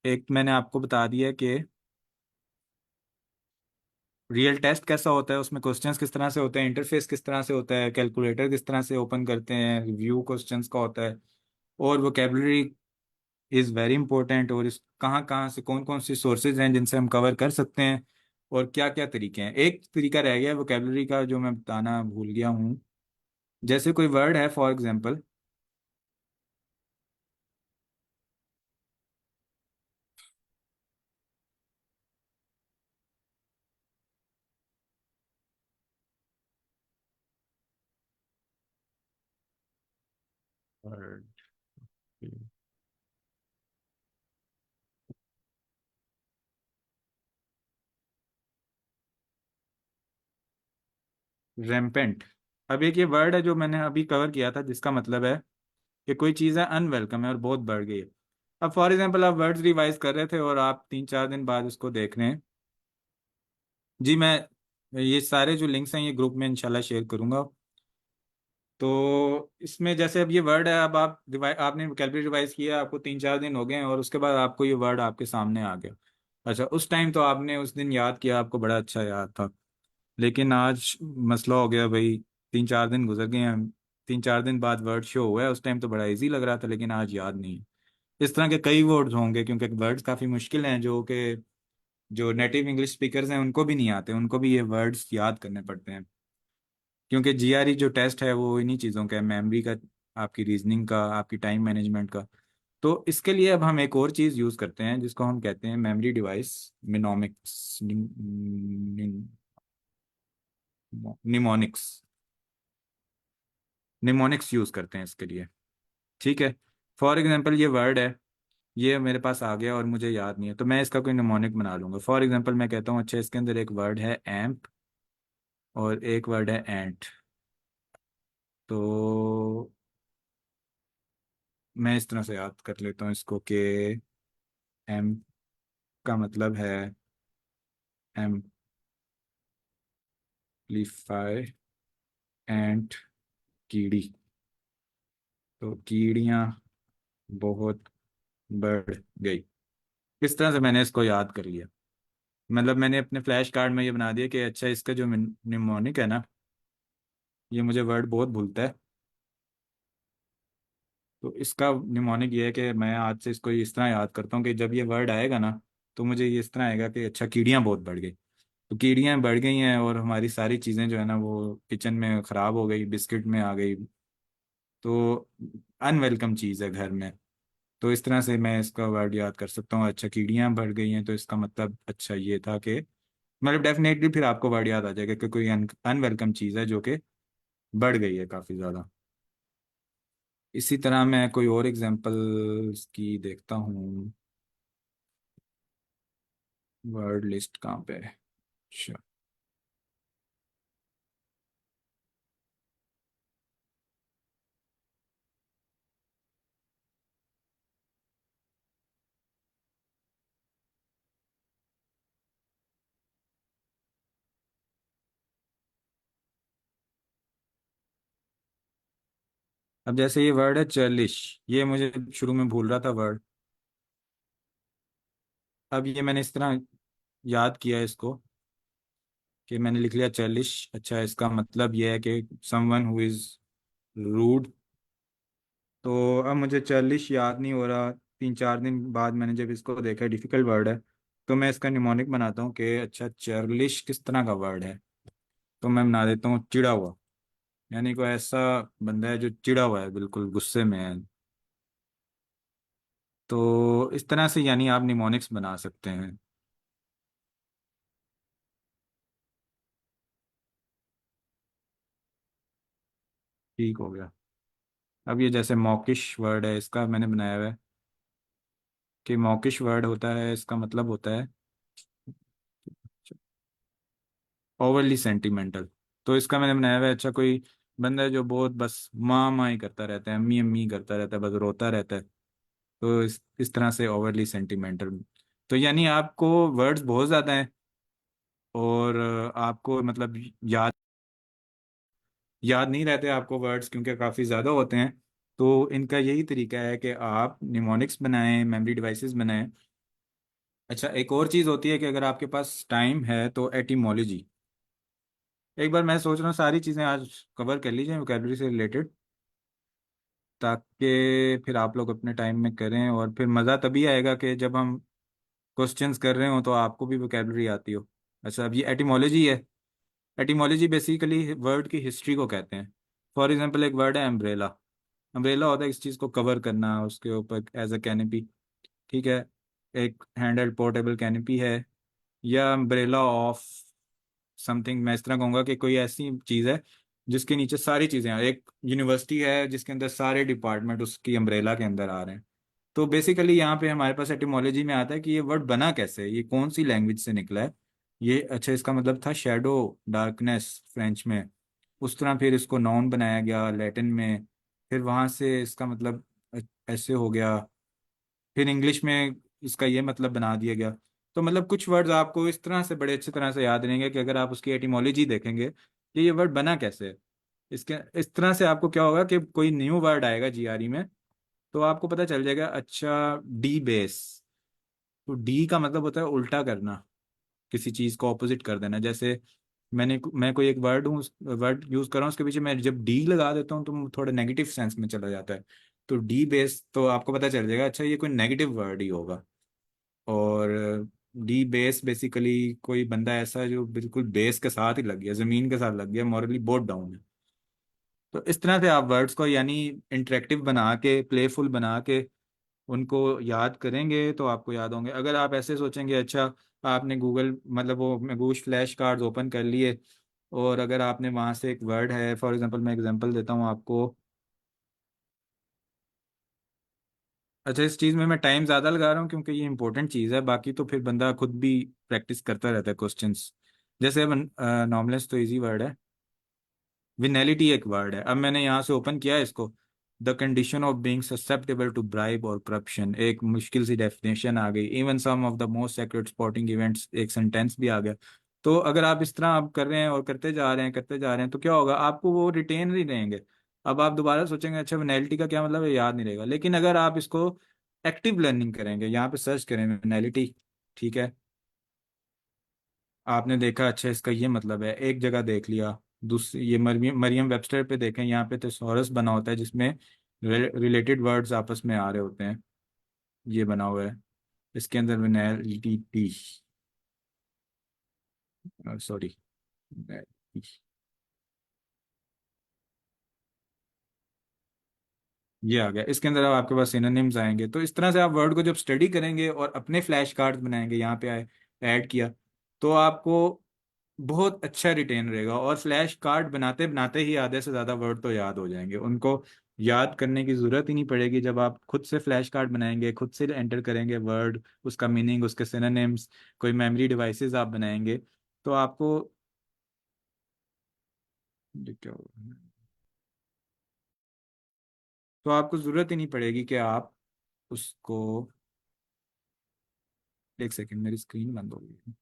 एक मैंने आपको बता दिया कि रियल टेस्ट कैसा होता है, उसमें क्वेश्चंस किस तरह से होते हैं, इंटरफेस किस तरह से होता है, कैलकुलेटर किस तरह से ओपन करते हैं, रिव्यू क्वेश्चंस का होता है। और वोकेबलरी इज़ वेरी इंपॉर्टेंट, और इस कहाँ कहाँ से कौन कौन सी सोर्सेज हैं जिनसे हम कवर कर सकते हैं, और क्या क्या तरीके हैं। एक तरीका रह गया वोकेबलरी का जो मैं बताना भूल गया हूँ। जैसे कोई वर्ड है फॉर एग्जांपल, रैम्पेंट। अब एक ये वर्ड है जो मैंने अभी कवर किया था जिसका मतलब है कि कोई चीज़ है अनवेलकम है और बहुत बढ़ गई है। अब फॉर एग्जांपल आप वर्ड्स रिवाइज कर रहे थे और आप 3-4 दिन बाद उसको देख रहे हैं। जी, मैं ये सारे जो लिंक्स हैं ये ग्रुप में इंशाल्लाह शेयर करूंगा। तो इसमें जैसे अब ये वर्ड है, अब आप आपने वोकेबलरी रिवाइज किया, आपको 3-4 दिन हो गए हैं और उसके बाद आपको ये वर्ड आपके सामने आ गया। अच्छा, उस टाइम तो आपने उस दिन याद किया, आपको बड़ा अच्छा याद था। लेकिन आज मसला हो गया भाई, 3-4 दिन गुजर गए हैं, 3-4 दिन बाद वर्ड शो हुआ है, उस टाइम तो बड़ा इजी लग रहा था लेकिन आज याद नहीं है। इस तरह के कई वर्ड्स होंगे क्योंकि वर्ड्स काफ़ी मुश्किल हैं, जो कि जो नेटिव इंग्लिश स्पीकर्स हैं उनको भी नहीं आते, उनको भी ये वर्ड्स याद करने पड़ते हैं। क्योंकि जीआरई जो टेस्ट है वो इन्हीं चीज़ों का है, मेमोरी का, आपकी रीजनिंग का, आपकी टाइम मैनेजमेंट का। तो इसके लिए अब हम एक और चीज़ यूज़ करते हैं जिसको हम कहते हैं memory device, mnemonics, mnemonics, mnemonics use करते हैं इसके लिए। ठीक है, फॉर एग्जांपल ये वर्ड है, ये मेरे पास आ गया और मुझे याद नहीं है, तो मैं इसका कोई निमोनिक बना लूंगा। फॉर एग्जांपल मैं कहता हूँ अच्छा इसके अंदर एक वर्ड है एम्प और एक वर्ड है एंट। तो मैं इस तरह से याद कर लेता हूँ इसको कि एम्प का मतलब है एम्पलीफाई, एंट कीड़ी। तो कीड़ियाँ बहुत बढ़ गई। इस तरह से मैंने इसको याद कर लिया। मतलब मैंने अपने फ्लैश कार्ड में ये बना दिया कि अच्छा इसका जो निमोनिक है ना, ये मुझे वर्ड बहुत भूलता है। तो इसका निमोनिक ये है कि मैं आज से इसको इस तरह याद करता हूँ कि जब ये वर्ड आएगा ना तो मुझे ये इस तरह आएगा कि अच्छा कीड़ियाँ बहुत बढ़ गई। तो कीड़ियाँ बढ़ गई हैं और हमारी सारी चीज़ें जो है ना वो किचन में ख़राब हो गई, बिस्किट में आ गई। तो अनवेलकम चीज़ है घर में। तो इस तरह से मैं इसका वर्ड याद कर सकता हूँ, अच्छा कीड़ियाँ बढ़ गई हैं, तो इसका मतलब अच्छा ये था कि मतलब डेफिनेटली फिर आपको वर्ड याद आ जाएगा कि कोई अनवेलकम चीज़ है जो कि बढ़ गई है काफ़ी ज़्यादा। इसी तरह मैं कोई और एग्जांपल की देखता हूँ। वर्ड लिस्ट कहाँ पे है? अच्छा, अब जैसे ये वर्ड है चर्लिश, ये मुझे शुरू में भूल रहा था वर्ड। अब ये मैंने इस तरह याद किया इसको कि मैंने लिख लिया चर्लिश। अच्छा, इसका मतलब ये है कि समवन हु इज रूड। तो अब मुझे चर्लिश याद नहीं हो रहा, 3-4 दिन बाद मैंने जब इसको देखा डिफिकल्ट वर्ड है, तो मैं इसका निमोनिक बनाता हूँ कि अच्छा चर्लिश किस तरह का वर्ड है। तो मैं बना देता हूँ चिड़ा हुआ, यानी कोई ऐसा बंदा है जो चिड़ा हुआ है, बिल्कुल गुस्से में है। तो इस तरह से यानी आप निमोनिक्स बना सकते हैं। ठीक हो गया। अब ये जैसे मॉकिश वर्ड है, इसका मैंने बनाया हुआ है कि मॉकिश वर्ड होता है, इसका मतलब होता है ओवरली सेंटिमेंटल। तो इसका मैंने बनाया हुआ है, अच्छा कोई बंदा है जो बहुत बस माँ माँ ही करता रहता है, अम्मी अम्मी करता रहता है, बस रोता रहता है। तो इस तरह से ओवरली सेंटिमेंटल। तो यानी आपको वर्ड्स बहुत ज़्यादा हैं और आपको मतलब याद नहीं रहते आपको वर्ड्स, क्योंकि काफ़ी ज़्यादा होते हैं। तो इनका यही तरीका है कि आप निमोनिक्स बनाएं, मेमोरी डिवाइसेस बनाएं। अच्छा, एक और चीज़ होती है कि अगर आपके पास टाइम है तो एटिमोलॉजी। एक बार मैं सोच रहा हूँ सारी चीज़ें आज कवर कर लीजिए वोकेबलरी से रिलेटेड, ताकि फिर आप लोग अपने टाइम में करें और फिर मज़ा तभी आएगा कि जब हम क्वेश्चंस कर रहे हो तो आपको भी वोकेबलरी आती हो। अच्छा, अब ये एटिमोलॉजी है। एटिमोलॉजी बेसिकली वर्ड की हिस्ट्री को कहते हैं। फॉर एग्जांपल एक वर्ड है अम्ब्रेला। अम्ब्रेला होता है इस चीज़ को कवर करना, उसके ऊपर एज अ कैनिपी। ठीक है, एक हैंडल्ड पोर्टेबल कैनिपी है, या अम्ब्रेला ऑफ समथिंग। मैं इस तरह कहूँगा कि कोई ऐसी चीज़ है जिसके नीचे सारी चीज़ें हैं। एक यूनिवर्सिटी है जिसके अंदर सारे डिपार्टमेंट उसकी अम्ब्रेला के अंदर आ रहे हैं। तो बेसिकली यहाँ पे हमारे पास एटिमोलॉजी में आता है कि ये वर्ड बना कैसे है, ये कौन सी लैंग्वेज से निकला है। ये अच्छा, इसका मतलब था शेडो, डार्कनेस फ्रेंच में। उस तरह फिर इसको नाउन बनाया गया लैटिन में। फिर वहाँ से इसका मतलब ऐसे हो गया। फिर इंग्लिश में इसका ये मतलब बना दिया गया। तो मतलब कुछ वर्ड्स आपको इस तरह से बड़े अच्छी तरह से याद रहेंगे कि अगर आप उसकी एटिमोलॉजी देखेंगे कि ये वर्ड बना कैसे है। इसके इस तरह से आपको क्या होगा कि कोई न्यू वर्ड आएगा जीआरई में, तो आपको पता चल जाएगा अच्छा डी बेस। तो डी का मतलब होता है उल्टा करना, किसी चीज को ऑपोजिट कर देना। जैसे मैं कोई एक वर्ड यूज कर रहा हूँ, उसके पीछे मैं जब डी लगा देता हूँ तो थोड़ा नेगेटिव सेंस में चला जाता है। तो डी बेस, तो आपको पता चल जाएगा अच्छा ये कोई नेगेटिव वर्ड ही होगा। और डी बेस बेसिकली कोई बंदा ऐसा है जो बिल्कुल बेस के साथ ही लग गया, जमीन के साथ लग गया, मॉरली बहुत डाउन है। तो इस तरह से आप वर्ड्स को यानी इंटरेक्टिव बना के, प्लेफुल बना के उनको याद करेंगे तो आपको याद होंगे। अगर आप ऐसे सोचेंगे अच्छा, आपने गूगल मतलब वो गूगल फ्लैश कार्ड्स ओपन कर लिए और अगर आपने वहां से एक वर्ड है, फॉर एग्जांपल मैं एग्जांपल देता हूँ आपको। अच्छा, इस चीज़ में मैं टाइम ज़्यादा लगा रहा हूँ क्योंकि ये इंपॉर्टेंट चीज़ है, बाकी तो फिर बंदा खुद भी प्रैक्टिस करता रहता है क्वेश्चंस। जैसे अब नॉर्मलेस तो इजी वर्ड है, विनैलिटी एक वर्ड है। अब मैंने यहाँ से ओपन किया है इसको, the condition of being susceptible to bribe और करप्शन, एक मुश्किल सी डेफिनेशन आ गई। Even some of the most secret sporting events, एक सेंटेंस भी आ गया। तो अगर आप इस तरह आप कर रहे हैं और करते जा रहे हैं करते जा रहे हैं तो क्या होगा, आपको वो रिटेन नहीं रहेंगे। अब आप दोबारा सोचेंगे अच्छा विनैलिटी का क्या मतलब है, याद नहीं रहेगा। लेकिन अगर आप इसको एक्टिव लर्निंग करेंगे, यहाँ पे सर्च करें विनैलिटी, ठीक है, आपने देखा अच्छा इसका ये मतलब है, एक जगह देख लिया। दूसरी ये मरियम मरियम वेबस्टर पे देखें, यहाँ पे thesaurus बना होता है जिसमें रिलेटेड वर्ड्स आपस में आ रहे होते हैं, ये बना हुआ है। इसके अंदर वेनाइलिटी, सॉरी, ये आ गया। इसके अंदर अब आपके पास सिनोनिम्स आएंगे। तो इस तरह से आप वर्ड को जब स्टडी करेंगे और अपने फ्लैश कार्ड्स बनाएंगे, यहाँ पे आए ऐड किया, तो आपको बहुत अच्छा रिटेन रहेगा। और फ्लैश कार्ड बनाते बनाते ही आधे से ज़्यादा वर्ड तो याद हो जाएंगे, उनको याद करने की ज़रूरत ही नहीं पड़ेगी। जब आप खुद से फ्लैश कार्ड बनाएंगे, खुद से एंटर करेंगे वर्ड, उसका मीनिंग, उसके सिनोनिम्स, कोई मेमोरी डिवाइसेस आप बनाएंगे, तो आपको ये क्या हो रहा है? तो आपको ज़रूरत ही नहीं पड़ेगी कि आप उसको, एक सेकंड मेरी स्क्रीन बंद हो गई।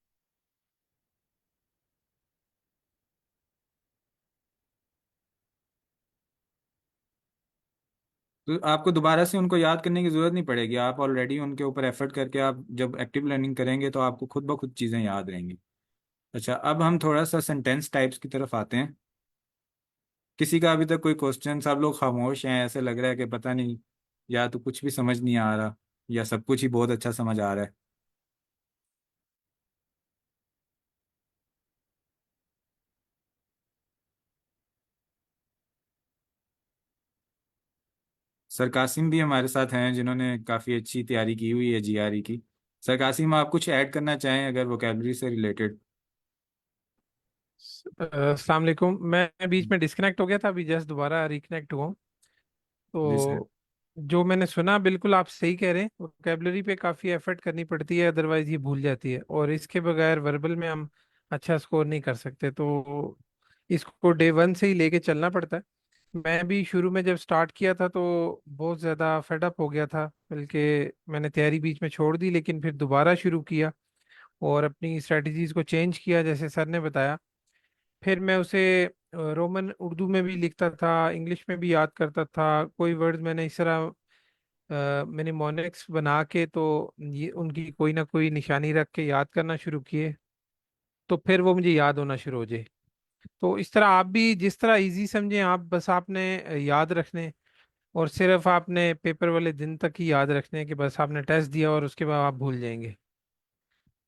तो आपको दोबारा से उनको याद करने की जरूरत नहीं पड़ेगी, आप ऑलरेडी उनके ऊपर एफर्ट करके आप जब एक्टिव लर्निंग करेंगे तो आपको खुद ब खुद चीज़ें याद रहेंगी। अच्छा, अब हम थोड़ा सा सेंटेंस टाइप्स की तरफ आते हैं। किसी का अभी तक कोई क्वेश्चन? सब लोग खामोश हैं, ऐसे लग रहा है कि पता नहीं, या तो कुछ भी समझ नहीं आ रहा, या सब कुछ ही बहुत अच्छा समझ आ रहा है। सर कासिम भी हमारे साथ हैं, जिन्होंने काफ़ी अच्छी तैयारी की हुई है जीआरई की। सर कासिम, आप कुछ ऐड करना चाहें अगर वोकेबलरी से रिलेटेड? अस्सलाम वालेकुम। मैं बीच में डिस्कनेक्ट हो गया था, अभी जस्ट दोबारा रिकनेक्ट हुआ हूँ। जी सर। तो जो मैंने सुना, बिल्कुल आप सही कह रहे हैं, वोकेबलरी पे काफ़ी एफर्ट करनी पड़ती है, अदरवाइज ये भूल जाती है, और इसके बगैर वर्बल में हम अच्छा स्कोर नहीं कर सकते। तो इसको डे वन से ही लेके चलना पड़ता है। मैं भी शुरू में जब स्टार्ट किया था तो बहुत ज़्यादा फेडअप हो गया था, बल्कि मैंने तैयारी बीच में छोड़ दी, लेकिन फिर दोबारा शुरू किया और अपनी स्ट्रेटजीज को चेंज किया जैसे सर ने बताया। फिर मैं उसे रोमन उर्दू में भी लिखता था, इंग्लिश में भी याद करता था। कोई वर्ड्स मैंने इस तरह मैंने मोनेक्स बना के, तो ये उनकी कोई ना कोई निशानी रख के याद करना शुरू किए, तो फिर वो मुझे याद होना शुरू हो जाए। तो इस तरह आप भी जिस तरह इजी समझें, आप बस आपने याद रखने, और सिर्फ आपने पेपर वाले दिन तक ही याद रखने, कि बस आपने टेस्ट दिया और उसके बाद आप भूल जाएंगे।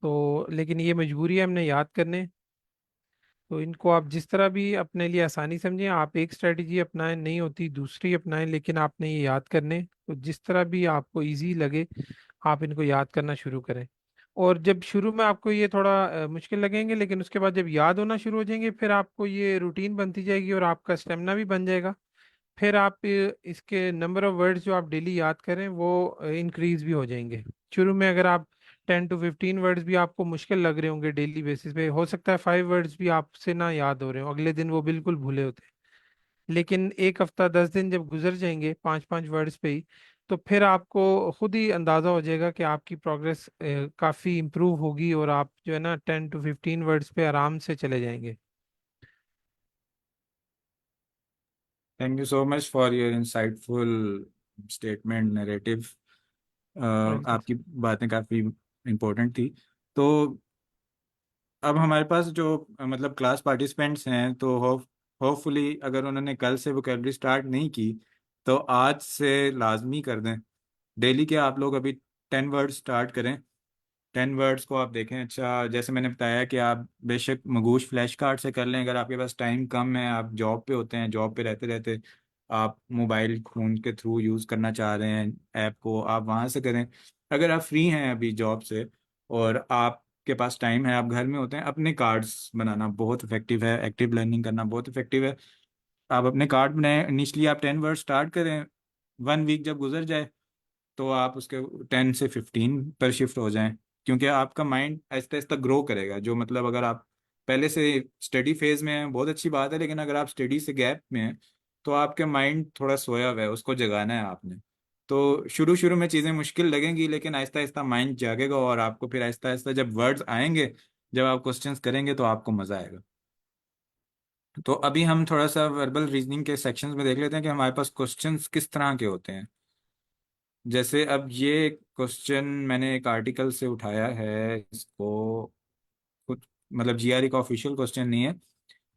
तो लेकिन ये मजबूरी है हमने याद करने। तो इनको आप जिस तरह भी अपने लिए आसानी समझें, आप एक स्ट्रेटजी अपनाएं, नहीं होती दूसरी अपनाएं, लेकिन आपने ये याद करने, तो जिस तरह भी आपको इजी लगे आप इनको याद करना शुरू करें। और जब शुरू में आपको ये थोड़ा मुश्किल लगेंगे, लेकिन उसके बाद जब याद होना शुरू हो जाएंगे, फिर आपको ये रूटीन बनती जाएगी और आपका स्टेमिना भी बन जाएगा। फिर आप इसके नंबर ऑफ वर्ड्स जो आप डेली याद करें वो इंक्रीज भी हो जाएंगे। शुरू में अगर आप 10 to 15 वर्ड्स भी आपको मुश्किल लग रहे होंगे डेली बेसिस पे, हो सकता है 5 वर्ड्स भी आपसे ना याद हो रहे हो, अगले दिन वो बिल्कुल भूले होते हैं। लेकिन एक हफ्ता 10 दिन जब गुजर जाएंगे 5 5 वर्ड्स पे ही, तो फिर आपको खुद ही अंदाजा हो जाएगा कि आपकी प्रोग्रेस काफ़ी इम्प्रूव होगी, और आप जो है ना 10 to 15 वर्ड्स पे आराम से चले जाएंगे। Thank you so much for your insightful statement, narrative. Welcome. आपकी बातें काफ़ी इम्पोर्टेंट थी। तो अब हमारे पास जो मतलब क्लास पार्टिसिपेंट्स हैं, तो होपफुली अगर उन्होंने कल से वोकेबलरी स्टार्ट नहीं की, तो आज से लाजमी कर दें। डेली के आप लोग अभी 10 वर्ड स्टार्ट करें। 10 वर्ड्स को आप देखें। अच्छा, जैसे मैंने बताया कि आप बेशक मगूश फ्लैश कार्ड से कर लें, अगर आपके पास टाइम कम है, आप जॉब पे होते हैं, जॉब पे रहते रहते आप मोबाइल फ़ोन के थ्रू यूज़ करना चाह रहे हैं ऐप को, आप वहाँ से करें। अगर आप फ्री हैं अभी जॉब से और आपके पास टाइम है, आप घर में होते हैं, अपने कार्ड्स बनाना बहुत इफेक्टिव है, एक्टिव लर्निंग करना बहुत इफेक्टिव है। आप अपने कार्ड बनाएं, इनिशियली आप 10 वर्ड स्टार्ट करें। 1 वीक जब गुजर जाए तो आप उसके 10 से 15 पर शिफ्ट हो जाएं, क्योंकि आपका माइंड आहिस्ता आहिस्ता ग्रो करेगा। जो मतलब अगर आप पहले से स्टडी फेज में हैं बहुत अच्छी बात है, लेकिन अगर आप स्टडी से गैप में हैं तो आपके माइंड थोड़ा सोया हुआ है, उसको जगाना है आपने। तो शुरू शुरू में चीज़ें मुश्किल लगेंगी, लेकिन आहिस्ता आहिस्ता माइंड जागेगा और आपको फिर आहिस्ता आहिस्ता जब वर्ड्स आएंगे, जब आप क्वेश्चंस करेंगे, तो आपको मज़ा आएगा। तो अभी हम थोड़ा सा वर्बल रीजनिंग के सेक्शंस में देख लेते हैं कि हमारे पास क्वेश्चंस किस तरह के होते हैं। जैसे अब ये क्वेश्चन मैंने एक आर्टिकल से उठाया है, इसको कुछ मतलब जीआरई का ऑफिशियल क्वेश्चन नहीं है,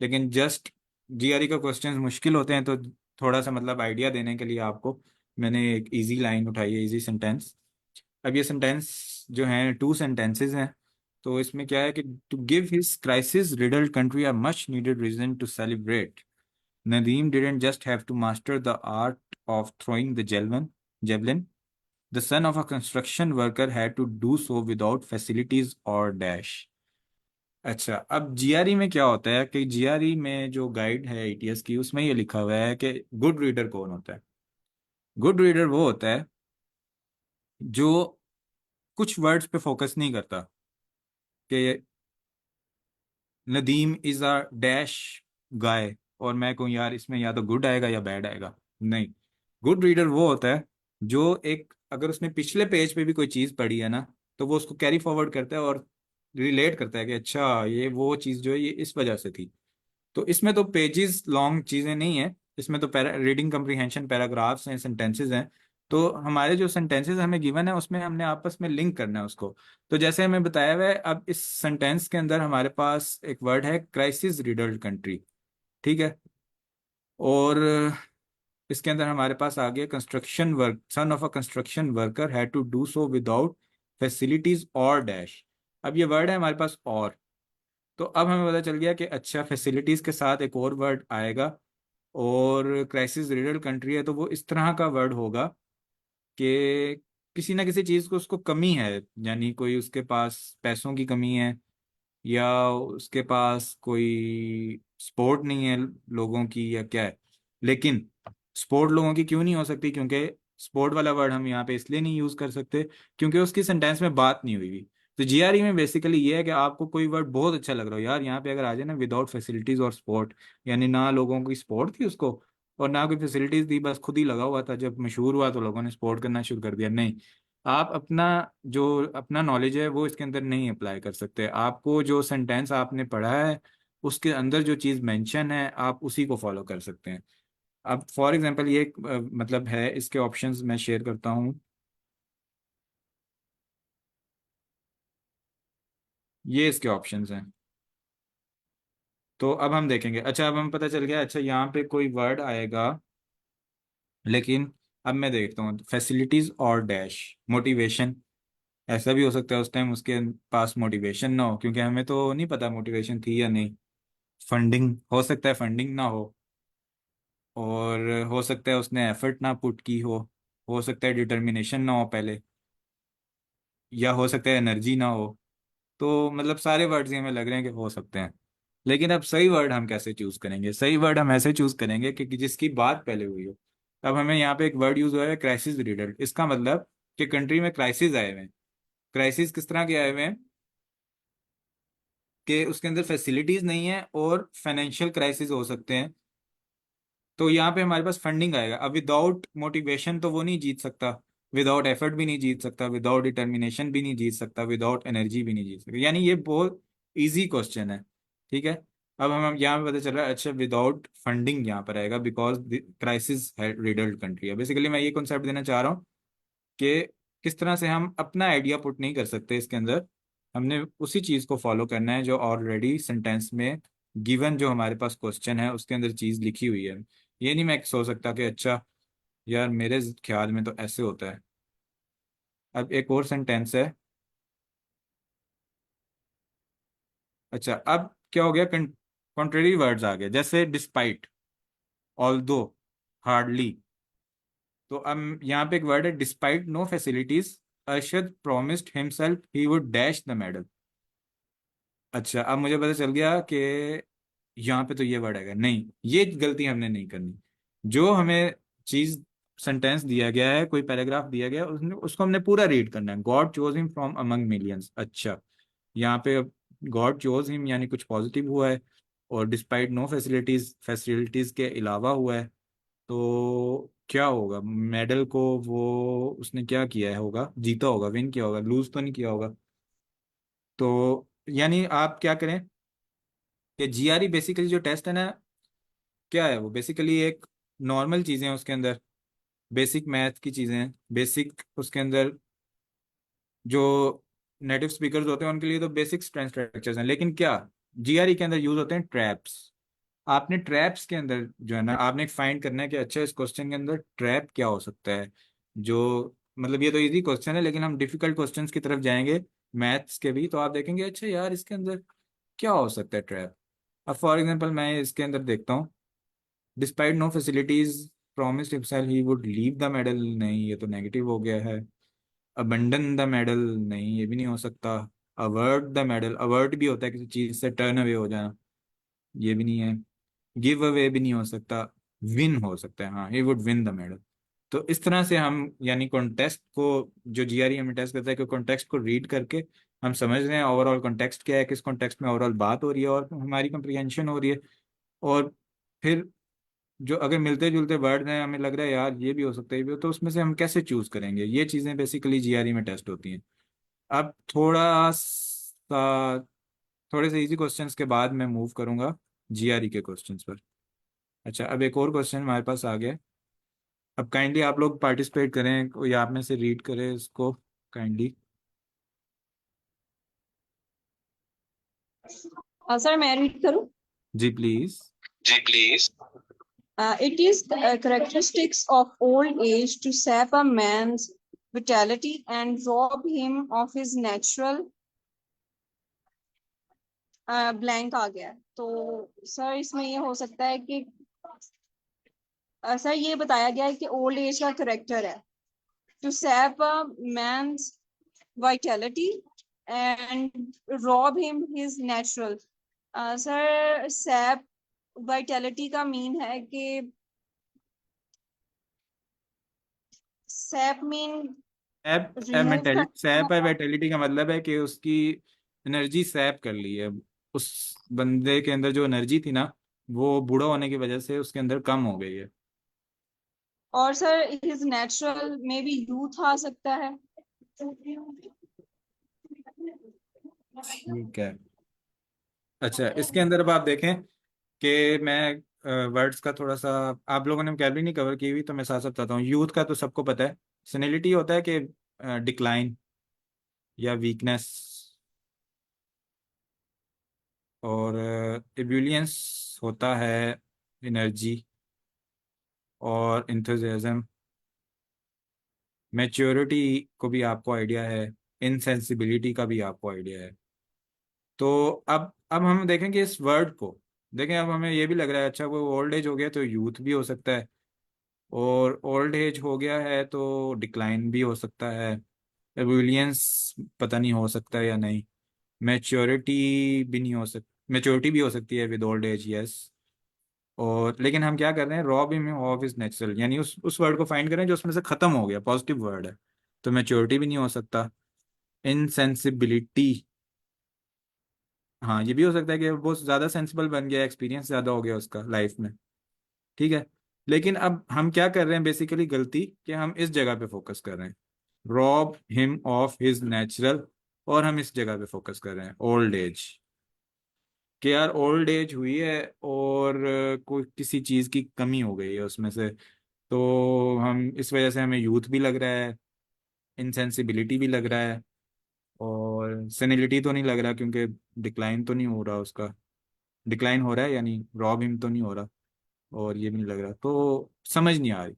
लेकिन जस्ट जीआरई का क्वेश्चन मुश्किल होते हैं, तो थोड़ा सा मतलब आइडिया देने के लिए आपको मैंने एक इजी लाइन उठाई है, इजी सेंटेंस। अब ये सेंटेंस जो हैं 2 सेंटेंसेस हैं। तो इसमें क्या है कि to give his crisis riddled country a much needed reason to celebrate, Nadeem didn't just have to master the art of throwing the javelin. The son of a construction worker had to do so without facilities or dash. अच्छा, अब GRE में क्या होता है कि GRE में जो guide है एटीएस की, उसमें ये लिखा हुआ है कि गुड रीडर कौन होता है। गुड रीडर वो होता है जो कुछ वर्ड्स पे फोकस नहीं करता कि नदीम इज अ डैश गाय, और मैं कहूँ यार इसमें या तो गुड आएगा या बैड आएगा। नहीं, गुड रीडर वो होता है जो एक, अगर उसने पिछले पेज पे भी कोई चीज़ पढ़ी है ना, तो वो उसको कैरी फॉरवर्ड करता है और रिलेट करता है कि अच्छा ये वो चीज़ जो है ये इस वजह से थी। तो इसमें तो पेजेस लॉन्ग चीज़ें नहीं है, इसमें तो रीडिंग कम्प्रीहेंशन पैराग्राफ्स हैं, सेंटेंसेस हैं। तो हमारे जो सेंटेंसेस हमें गिवन है उसमें हमने आपस में लिंक करना है उसको। तो जैसे हमें बताया हुआ है, अब इस सेंटेंस के अंदर हमारे पास एक वर्ड है क्राइसिस रिडल्ड कंट्री, ठीक है। और इसके अंदर हमारे पास आ गया construction work, son of a construction worker had to do so without facilities और डैश। अब ये वर्ड है हमारे पास और, तो अब हमें पता चल गया कि अच्छा फैसिलिटीज के साथ एक और वर्ड आएगा, और क्राइसिस रिडल कंट्री है तो वो इस तरह का वर्ड होगा कि किसी ना किसी चीज़ को उसको कमी है, यानी कोई उसके पास पैसों की कमी है, या उसके पास कोई सपोर्ट नहीं है लोगों की, या क्या है। लेकिन सपोर्ट लोगों की क्यों नहीं हो सकती, क्योंकि सपोर्ट वाला वर्ड हम यहाँ पे इसलिए नहीं यूज कर सकते क्योंकि उसकी सेंटेंस में बात नहीं हुई हुई। तो जीआरई में बेसिकली ये है कि आपको कोई वर्ड बहुत अच्छा लग रहा हो, यार यहाँ पे अगर आ जाए ना विदाउट फैसिलिटीज और सपोर्ट, यानी ना लोगों की सपोर्ट थी उसको और ना कोई फैसिलिटीज थी, बस खुद ही लगा हुआ था, जब मशहूर हुआ तो लोगों ने सपोर्ट करना शुरू कर दिया। नहीं, आप अपना जो अपना नॉलेज है वो इसके अंदर नहीं अप्लाई कर सकते। आपको जो सेंटेंस आपने पढ़ा है उसके अंदर जो चीज़ मेंशन है आप उसी को फॉलो कर सकते हैं। अब फॉर एग्जांपल ये एक, मतलब है, इसके ऑप्शंस मैं शेयर करता हूँ। ये इसके ऑप्शंस हैं। तो अब हम देखेंगे, अच्छा अब हमें पता चल गया, अच्छा यहाँ पे कोई वर्ड आएगा, लेकिन अब मैं देखता हूँ फैसिलिटीज और डैश मोटिवेशन। ऐसा भी हो सकता है उस टाइम उसके पास मोटिवेशन ना हो, क्योंकि हमें तो नहीं पता मोटिवेशन थी या नहीं। फंडिंग हो सकता है, फंडिंग ना हो, और हो सकता है उसने एफर्ट ना पुट की हो सकता है डिटर्मिनेशन ना हो पहले, या हो सकता है एनर्जी ना हो। तो मतलब सारे वर्ड्स ही हमें लग रहे हैं कि हो सकते हैं। लेकिन अब सही वर्ड हम कैसे चूज करेंगे? सही वर्ड हम ऐसे चूज करेंगे कि जिसकी बात पहले हुई हो। अब हमें यहाँ पे एक वर्ड यूज हुआ है क्राइसिस रिडल्ट, इसका मतलब कि कंट्री में क्राइसिस आए हुए हैं। क्राइसिस किस तरह के आए हुए हैं कि उसके अंदर फैसिलिटीज नहीं है और फाइनेंशियल क्राइसिस हो सकते हैं। तो यहाँ पे हमारे पास फंडिंग आएगा। अब विदाउट मोटिवेशन तो वो नहीं जीत सकता, विदाउट एफर्ट भी नहीं जीत सकता, विदाउट डिटर्मिनेशन भी नहीं जीत सकता, विदाउट एनर्जी भी नहीं जीत सकता, यानी ये बहुत इजी क्वेश्चन है, ठीक है। अब हम यहाँ पे पता चल रहा है, अच्छा विदाउट फंडिंग यहाँ पर आएगा बिकॉज क्राइसिस है रिडल्ड कंट्री है। बेसिकली मैं ये कॉन्सेप्ट देना चाह रहा हूँ कि किस तरह से हम अपना आइडिया पुट नहीं कर सकते इसके अंदर, हमने उसी चीज़ को फॉलो करना है जो ऑलरेडी सेंटेंस में गिवन, जो हमारे पास क्वेश्चन है उसके अंदर चीज़ लिखी हुई है। ये नहीं मैं सोच सकता कि अच्छा यार मेरे ख्याल में तो ऐसे होता है। अब एक और सेंटेंस है। अच्छा, अब क्या हो गया, कॉन्ट्रेरी वर्ड्स आ गए, जैसे डिस्पाइट, ऑल्दो, हार्डली। तो अब यहाँ पे एक वर्ड है despite no facilities, Arshad promised himself he would dash the medal. अच्छा, अब मुझे पता चल गया कि यहाँ पे तो ये वर्ड आएगा, नहीं ये गलती हमने नहीं करनी। जो हमें चीज सेंटेंस दिया गया है, कोई पैराग्राफ दिया गया है, उसने उसको हमने पूरा रीड करना है। God chose him from among millions. अच्छा, यहाँ पे गॉड चोज हिम यानी कुछ पॉजिटिव हुआ है, और डिस्पाइट नो फैसिलिटीज, फैसिलिटीज के अलावा हुआ है। तो क्या होगा, मेडल को वो उसने क्या किया है, होगा जीता होगा, विन किया होगा, लूज तो नहीं किया होगा। तो यानी आप क्या करें कि जीआरई बेसिकली जो टेस्ट है ना, क्या है वो बेसिकली एक नॉर्मल चीज़ें हैं उसके अंदर, बेसिक मैथ की चीज़ें हैं, बेसिक उसके अंदर जो नेटिव स्पीकर्स होते हैं उनके लिए तो बेसिक स्ट्रक्चर्स हैं। लेकिन क्या जीआरई के अंदर यूज होते हैं ट्रैप्स। आपने ट्रैप्स के अंदर जो है ना, आपने फाइंड करना है कि अच्छा इस क्वेश्चन के अंदर ट्रैप क्या हो सकता है जो मतलब ये तो इजी क्वेश्चन है, लेकिन हम डिफिकल्ट क्वेश्चंस की तरफ जाएंगे मैथ्स के भी, तो आप देखेंगे अच्छा यार इसके अंदर क्या हो सकता है ट्रैप। अब फॉर एग्जांपल मैं इसके अंदर देखता हूँ, despite no facilities promised himself he would leave the medal, नहीं ये तो नेगेटिव हो गया है। अबंडन द मेडल, नहीं ये भी नहीं हो सकता। अवर्ट द मेडल, अवर्ट भी होता है किसी चीज से टर्न अवे हो जाना, ये भी नहीं है। गिव अवे भी नहीं हो सकता। विन हो सकता है, हाँ he would win the medal. तो इस तरह से हम यानी कॉन्टेक्स्ट को, जो जीआरई हमें टेस्ट करता है कि कॉन्टेक्स्ट को रीड करके हम समझ रहे हैं ओवरऑल कॉन्टेक्स्ट क्या है, किस कॉन्टेक्स्ट में ओवरऑल बात हो रही है और हमारी कंप्रिहेंशन हो रही है। और फिर जो अगर मिलते जुलते वर्ड हैं हमें लग रहा है यार ये भी हो सकता है, ये भी हो, तो उसमें से हम कैसे चूज करेंगे, ये चीजें बेसिकली जीआरई में टेस्ट होती हैं। अब थोड़े से इजी क्वेश्चंस के बाद मैं मूव करूंगा जीआरई के क्वेश्चंस पर। अच्छा, अब एक और क्वेश्चन हमारे पास आ गया। अब काइंडली आप लोग पार्टिसिपेट करें, कोई आप में से रीड करे इसको काइंडली। सर मैं रीड करूं? जी प्लीज। जी please. It is the characteristics of old age to sap a man's vitality and rob him of his natural blank आ गया है। तो सर इसमें ये हो सकता है कि सर ये बताया गया है कि ओल्ड एज का करेक्टर है to sap a man's vitality and rob him his natural। Sir sap vitality का मीन है कि sap mean sap remove mentality, करना सैप है होगा। मेंटेलिटी का मतलब है कि उसकी एनर्जी सैप कर ली है। उस बंदे के अंदर जो एनर्जी थी ना, वो बूढ़ा होने की वजह से उसके अंदर कम हो गई है। और सर हिज नेचुरल में भी यूथ आ सकता है। ठीक है। अच्छा, इसके अंदर अब आप देखें कि मैं वर्ड्स का थोड़ा सा, आप लोगों ने कैलोरी नहीं कवर की हुई तो मैं साथ साथ बताता हूँ। यूथ का तो सबको पता है, सेनिलिटी होता है कि डिक्लाइन या वीकनेस, और एब्यूलियंस होता है एनर्जी और इंथुजियाज्म। मैच्योरिटी को भी आपको आइडिया है, इनसेंसिबिलिटी का भी आपको आइडिया है। तो अब हम देखेंगे इस वर्ड को, देखें अब हमें ये भी लग रहा है अच्छा वो ओल्ड एज हो गया तो यूथ भी हो सकता है, और ओल्ड एज हो गया है तो डिक्लाइन भी हो सकता है, एबुलियंस पता नहीं हो सकता है या नहीं, मैच्योरिटी भी नहीं हो सक मैच्योरिटी भी हो सकती है विद ओल्ड एज, यस। और लेकिन हम क्या कर रहे हैं, rob him of is natural, यानी उस वर्ड को फाइंड करें जो उसमें से खत्म हो गया, पॉजिटिव वर्ड है। तो मैच्योरिटी भी नहीं हो सकता। इनसेंसिबिलिटी, हाँ ये भी हो सकता है कि वो बहुत ज़्यादा सेंसिबल बन गया, एक्सपीरियंस ज़्यादा हो गया उसका लाइफ में, ठीक है। लेकिन अब हम क्या कर रहे हैं बेसिकली गलती, कि हम इस जगह पे फोकस कर रहे हैं, rob him of his natural, और हम इस जगह पे फोकस कर रहे हैं ओल्ड एज, कि यार ओल्ड एज हुई है और कोई किसी चीज़ की कमी हो गई है उसमें से, तो हम इस वजह से हमें यूथ भी लग रहा है, इनसेंसिबिलिटी भी लग रहा है, और सेनिलिटी तो नहीं लग रहा क्योंकि डिक्लाइन तो नहीं हो रहा उसका, डिक्लाइन हो रहा है यानी रॉब हिम तो नहीं हो रहा, और ये भी नहीं लग रहा, तो समझ नहीं आ रही।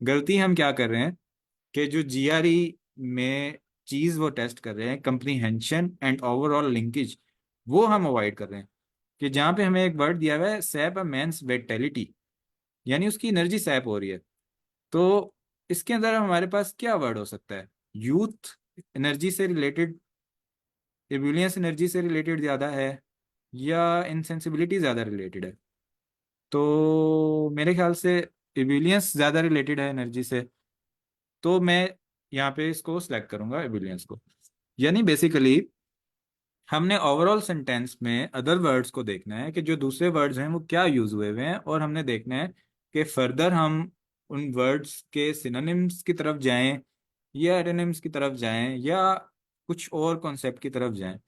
गलती हम क्या कर रहे हैं कि जो जीआरई में चीज वो टेस्ट कर रहे हैं, कंप्रीहेंशन एंड ओवरऑल लिंकेज, वो हम अवॉइड कर रहे हैं। कि जहाँ पे हमें एक वर्ड दिया हुआ है सैप अ मैंस वेटेलिटी, यानी उसकी एनर्जी सैप हो रही है, तो इसके अंदर हमारे पास क्या वर्ड हो सकता है, यूथ एनर्जी से रिलेटेड, एब्यूलियंस एनर्जी से रिलेटेड ज्यादा है, या इनसेंसिबिलिटी ज्यादा रिलेटेड है। तो मेरे ख्याल से एबिलियंस ज़्यादा रिलेटेड है एनर्जी से, तो मैं यहाँ पे इसको सिलेक्ट करूंगा एबिलियंस को। यानी बेसिकली हमने ओवरऑल सेंटेंस में अदर वर्ड्स को देखना है कि जो दूसरे वर्ड्स हैं वो क्या यूज हुए हुए हैं, और हमने देखना है कि फर्दर हम उन वर्ड्स के सिनोनिम्स की तरफ जाएं, या एडोनिम्स की तरफ जाएं, या कुछ और कॉन्सेप्ट की तरफ जाएं।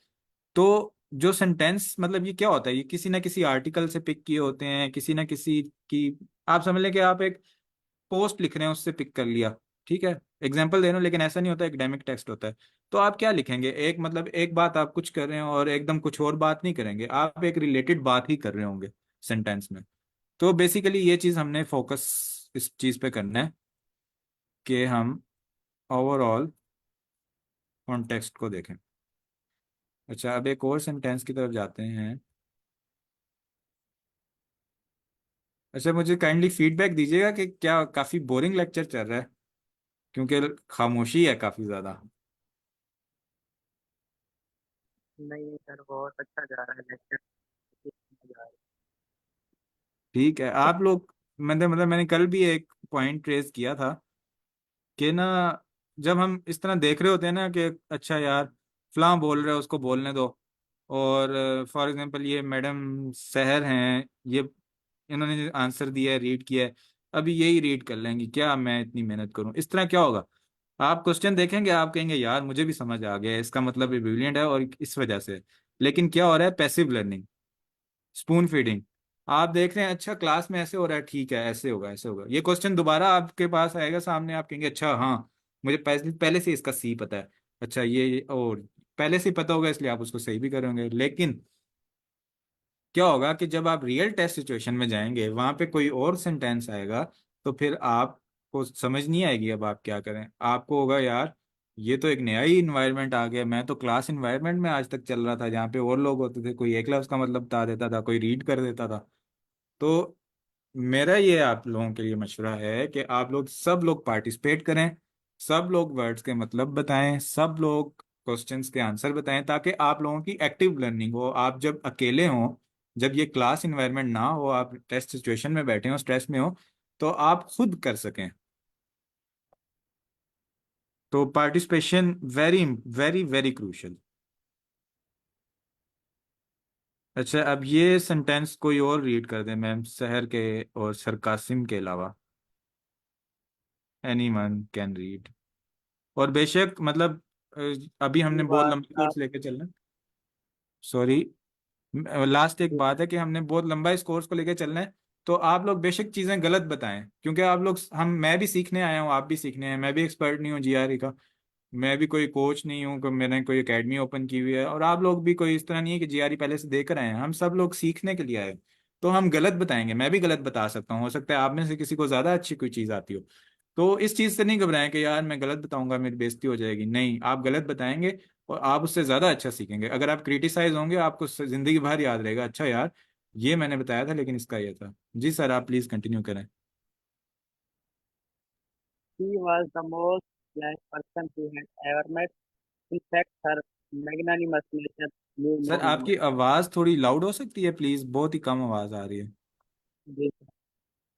तो जो सेंटेंस मतलब ये क्या होता है, ये किसी ना किसी आर्टिकल से पिक किए होते हैं, किसी ना किसी की, आप समझ लें कि आप एक पोस्ट लिख रहे हैं उससे पिक कर लिया, ठीक है, एग्जाम्पल दे रहा हूँ, लेकिन ऐसा नहीं होता, एकेडमिक टेक्स्ट होता है। तो आप क्या लिखेंगे, एक मतलब एक बात आप कुछ कर रहे हैं और एकदम कुछ और बात नहीं करेंगे, आप एक रिलेटेड बात ही कर रहे होंगे सेंटेंस में। तो बेसिकली ये चीज़ हमने फोकस इस चीज़ पे करना है कि हम ओवरऑल कॉन्टेक्स्ट को देखें। अच्छा, अब एक और सेंटेंस की तरफ जाते हैं। अच्छा, मुझे काइंडली फीडबैक दीजिएगा कि क्या काफ़ी बोरिंग लेक्चर चल रहा है, क्योंकि खामोशी है काफ़ी ज़्यादा। नहीं सर, बहुत अच्छा जा रहा है लेक्चर। मजा आ रहा ठीक है, आप लोग, मैंने कल भी एक पॉइंट रेज किया था कि ना, जब हम इस तरह देख रहे होते हैं ना कि अच्छा यार फलां बोल रहे हैं, उसको बोलने दो, और फॉर एग्जांपल ये मैडम सहर हैं, ये इन्होंने आंसर दिया है, रीड किया है, अभी यही रीड कर लेंगी, क्या मैं इतनी मेहनत करूं, इस तरह क्या होगा? आप क्वेश्चन देखेंगे, आप कहेंगे यार मुझे भी समझ आ गया है, इसका मतलब ये ब्रिलियंट है और इस वजह से। लेकिन क्या हो रहा है? Passive learning, spoon feeding. आप देख रहे हैं अच्छा क्लास में ऐसे हो रहा है, ठीक है ऐसे होगा ऐसे होगा, ये क्वेश्चन दोबारा आपके पास आएगा सामने, आप कहेंगे अच्छा हाँ, मुझे पहले पहले से इसका सी पता है। अच्छा ये और पहले से ही पता होगा, इसलिए आप उसको सही भी करेंगे। लेकिन क्या होगा कि जब आप रियल टेस्ट सिचुएशन में जाएंगे, वहां पे कोई और सेंटेंस आएगा, तो फिर आपको समझ नहीं आएगी अब आप क्या करें। आपको होगा यार ये तो एक नया ही इन्वायरमेंट आ गया, मैं तो क्लास इन्वायरमेंट में आज तक चल रहा था जहाँ पे और लोग होते थे, कोई एक लफ्ज का मतलब बता देता था, कोई रीड कर देता था। तो मेरा ये आप लोगों के लिए मशवरा है कि आप लोग सब लोग पार्टिसिपेट करें, सब लोग वर्ड्स के मतलब बताएं, सब लोग क्वेश्चंस के आंसर बताएं, ताकि आप लोगों की एक्टिव लर्निंग हो। आप जब अकेले हों, जब ये क्लास इन्वायरमेंट ना हो, आप टेस्ट सिचुएशन में बैठे हो, स्ट्रेस में हो, तो आप खुद कर सकें। तो participation very very very crucial. अच्छा, अब ये सेंटेंस कोई और रीड कर दे मैम, शहर के और सरकासिम के अलावा। Any one can read. और बेशक मतलब अभी हमने है। बहुत लंबा कोर्स लेके चलना। सॉरी, लास्ट एक बात है कि हमने बहुत लंबा इस कोर्स को लेके चलना है। तो आप लोग बेशक चीज़ें गलत बताएं, क्योंकि आप लोग, हम, मैं भी सीखने आया हूँ, आप भी सीखने हैं, मैं भी एक्सपर्ट नहीं हूँ जीआरई का, मैं भी कोई कोच नहीं हूँ कि मैंने कोई एकेडमी ओपन की हुई है, और आप लोग भी कोई इस तरह नहीं है कि जीआरई पहले से देकर आए हैं। हम सब लोग सीखने के लिए आए हैं। तो हम गलत बताएंगे, मैं भी गलत बता सकता हूँ, हो सकता है आप में से किसी को ज़्यादा अच्छी कोई चीज़ आती हो। तो इस चीज़ से नहीं घबराएं कि यार मैं गलत बताऊंगा मेरी बेइज्जती हो जाएगी, नहीं, आप गलत बताएंगे और आप उससे ज़्यादा अच्छा सीखेंगे। अगर आप क्रिटिसाइज होंगे, आपको ज़िंदगी भर याद रहेगा, अच्छा यार ये मैंने बताया था लेकिन इसका ये था। जी सर, आप प्लीज़ कंटिन्यू करें। He was the most blessed person he had ever met. In fact, her magnanimous nature knew sir no आपकी limit. आवाज़ थोड़ी लाउड हो सकती है प्लीज़, बहुत ही कम आवाज़ आ रही है। This-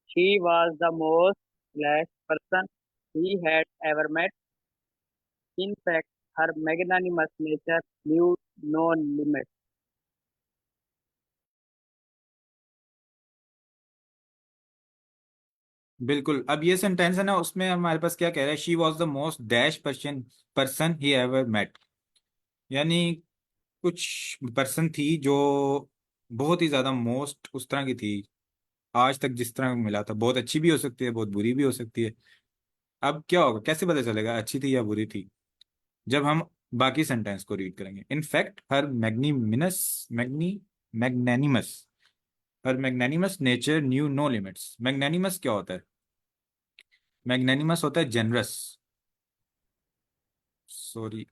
She was the most blessed person he had ever met. In fact, her magnanimous nature knew no limit. बिल्कुल, अब ये सेंटेंस है ना, उसमें हमारे पास क्या कह रहा है, she was the most dash person person he ever met. यानी कुछ पर्सन थी जो बहुत ही ज्यादा मोस्ट उस तरह की थी, आज तक जिस तरह मिला था। बहुत अच्छी भी हो सकती है, बहुत बुरी भी हो सकती है। अब क्या होगा, कैसे पता चलेगा अच्छी थी या बुरी थी? जब हम बाकी सेंटेंस को रीड करेंगे। In fact her magnanimous her magnanimous nature knew no limits. Magnanimous क्या होता है? मैग्नेनिमस होता है generous. Sorry,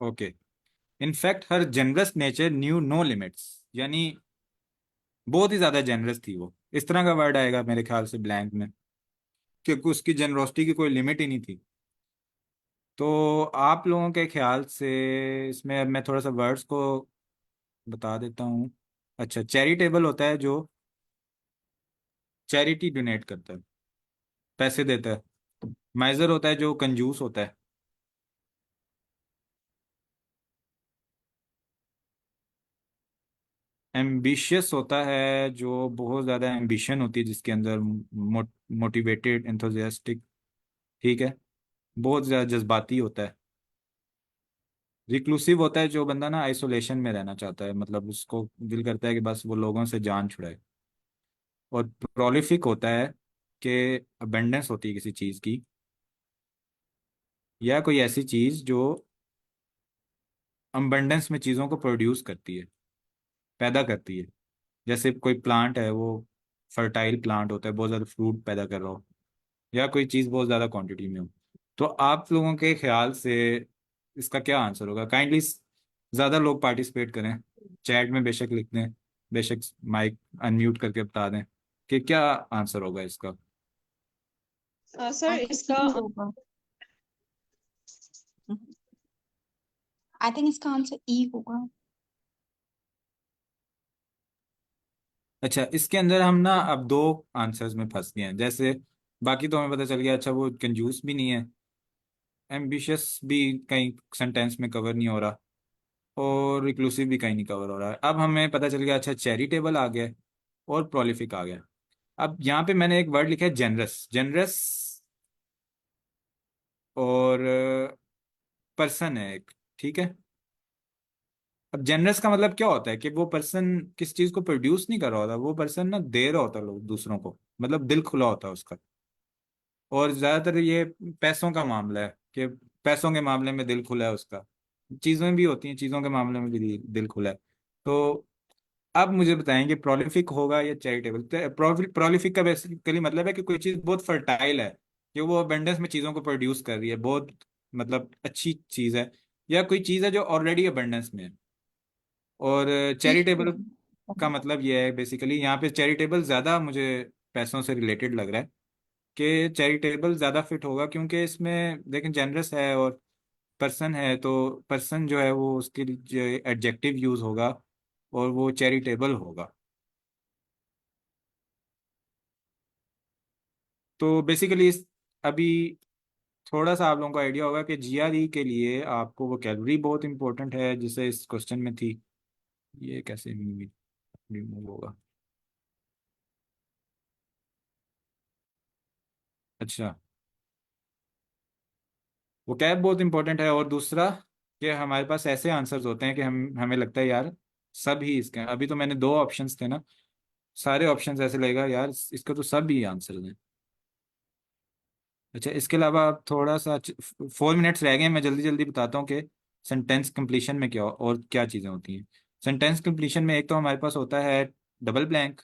okay. In fact her generous nature knew no limits, यानी बहुत ही ज्यादा जेनरस थी वो, इस तरह का वर्ड आएगा मेरे ख्याल से ब्लैंक में, क्योंकि उसकी जेनरोसिटी की कोई लिमिट ही नहीं थी। तो आप लोगों के ख्याल से इसमें अब मैं थोड़ा सा वर्ड्स को बता देता हूँ। अच्छा, चैरिटेबल होता है जो चैरिटी डोनेट करता है, पैसे देता है। माइजर होता है जो कंजूस होता है। एम्बिशियस होता है जो बहुत ज़्यादा एम्बिशन होती है जिसके अंदर, मोटिवेटेड, एंथुजियास्टिक, ठीक है, बहुत ज़्यादा जज्बाती होता है। रिक्लूसिव होता है जो बंदा ना आइसोलेशन में रहना चाहता है, मतलब उसको दिल करता है कि बस वो लोगों से जान छुड़ाए। और प्रोलिफिक होता है कि अबेंडेंस होती है किसी चीज़ की, या कोई ऐसी चीज़ जो अबंडेंस में चीज़ों को प्रोड्यूस करती है, पैदा करती है। जैसे कोई प्लांट है, वो फर्टाइल प्लांट होता है, बहुत ज़्यादा फ्रूट पैदा कर रहा हो, या कोई चीज़ बहुत ज़्यादा क्वांटिटी में हो। तो आप लोगों के ख्याल से इसका क्या आंसर होगा? काइंडली ज़्यादा लोग पार्टिसिपेट करें, चैट में बेशक लिख दें, बेशक माइक अनम्यूट करके बता दें कि क्या आंसर होगा इसका। सर आई थिंक इसका ई होगा। आई थिंक इसका आंसर ई होगा। अच्छा, इसके अंदर हम ना अब दो आंसर्स में फंस गए हैं। जैसे बाकी तो हमें पता चल गया, अच्छा वो कंजूस भी नहीं है, एम्बिशियस भी कहीं सेंटेंस में कवर नहीं हो रहा, और रिक्लूसिव भी कहीं नहीं कवर हो रहा है। अब हमें पता चल गया, अच्छा चैरिटेबल आ गया और प्रोलिफिक आ गया। अब यहाँ पे मैंने एक वर्ड लिखा है जेनरस। जेनरस और पर्सन है एक, ठीक है। अब जेनरस का मतलब क्या होता है कि वो पर्सन किस चीज को प्रोड्यूस नहीं कर रहा होता, वो पर्सन ना दे रहा होता लोग दूसरों को, मतलब दिल खुला होता है उसका। और ज्यादातर ये पैसों का मामला है कि पैसों के मामले में दिल खुला है उसका। चीजें भी होती हैं, चीजों के मामले में भी दिल खुला है। तो अब मुझे बताएं कि प्रोलिफिक होगा या चैरिटेबल? प्रोलिफिक का बेसिकली मतलब है कि कोई चीज बहुत फर्टाइल है, कि वो अबंडेंस में चीजों को प्रोड्यूस कर रही है, बहुत मतलब अच्छी चीज है, या कोई चीज है जो ऑलरेडी अबंडेंस में है। और ई चैरिटेबल का होगा। मतलब ये है, बेसिकली यहाँ पे चैरिटेबल ज्यादा मुझे पैसों से रिलेटेड लग रहा है, कि चैरिटेबल ज्यादा फिट होगा, क्योंकि इसमें लेकिन जनरस है और पर्सन है, तो पर्सन जो है वो उसके लिए एडजेक्टिव यूज होगा और वो चैरिटेबल होगा। तो बेसिकली इस अभी थोड़ा सा आप लोगों को आइडिया होगा कि जीआरई के लिए आपको वो कैलोरी बहुत इंपॉर्टेंट है, जिसे इस क्वेश्चन में थी। ये कैसे रिमूव होगा? अच्छा, वो कैब बहुत इंपॉर्टेंट है। और दूसरा कि हमारे पास ऐसे आंसर्स होते हैं कि हमें लगता है यार सब ही इसके, अभी तो मैंने दो ऑप्शंस थे ना, सारे ऑप्शंस ऐसे लगेगा यार इसका तो सब ही आंसर हैं। अच्छा, इसके अलावा आप थोड़ा सा 4 मिनट्स रह गए हैं, मैं जल्दी जल्दी बताता हूँ कि सेंटेंस कंप्लीशन में क्या और क्या चीज़ें होती हैं। सेंटेंस कंप्लीशन में एक तो हमारे पास होता है डबल ब्लैंक,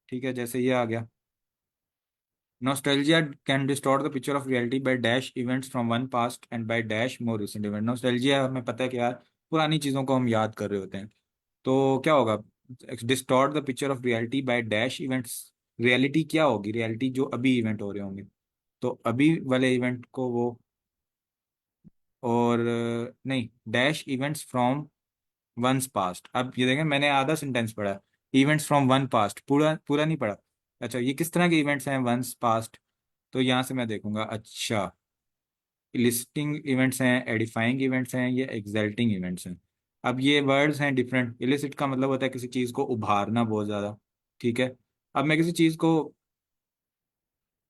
ठीक है, जैसे ये आ गया। Nostalgia can distort the picture of reality by dash events from one past and by dash more recent event। Nostalgia हमें पता है कि यार पुरानी चीज़ों को हम याद कर रहे होते हैं, तो क्या होगा? Distort the picture of reality by dash events. Reality क्या होगी? रियलिटी जो अभी इवेंट हो रहे होंगे, तो अभी वाले इवेंट को वो, और नहीं, dash events from one's past. अब ये देखें, मैंने आधा सेंटेंस पढ़ा, इवेंट्स फ्रॉम वन पास्ट, पूरा पूरा नहीं पढ़ा। अच्छा, ये किस तरह के इवेंट्स हैं वंस पास्ट? तो यहाँ से मैं देखूंगा, अच्छा इलिस्टिंग इवेंट्स हैं, एडिफाइंग इवेंट्स हैं, ये एग्जल्टिंग इवेंट्स हैं। अब ये वर्ड्स हैं डिफरेंट। इलिसिट का मतलब होता है किसी चीज़ को उभारना बहुत ज़्यादा, ठीक है। अब मैं किसी चीज़ को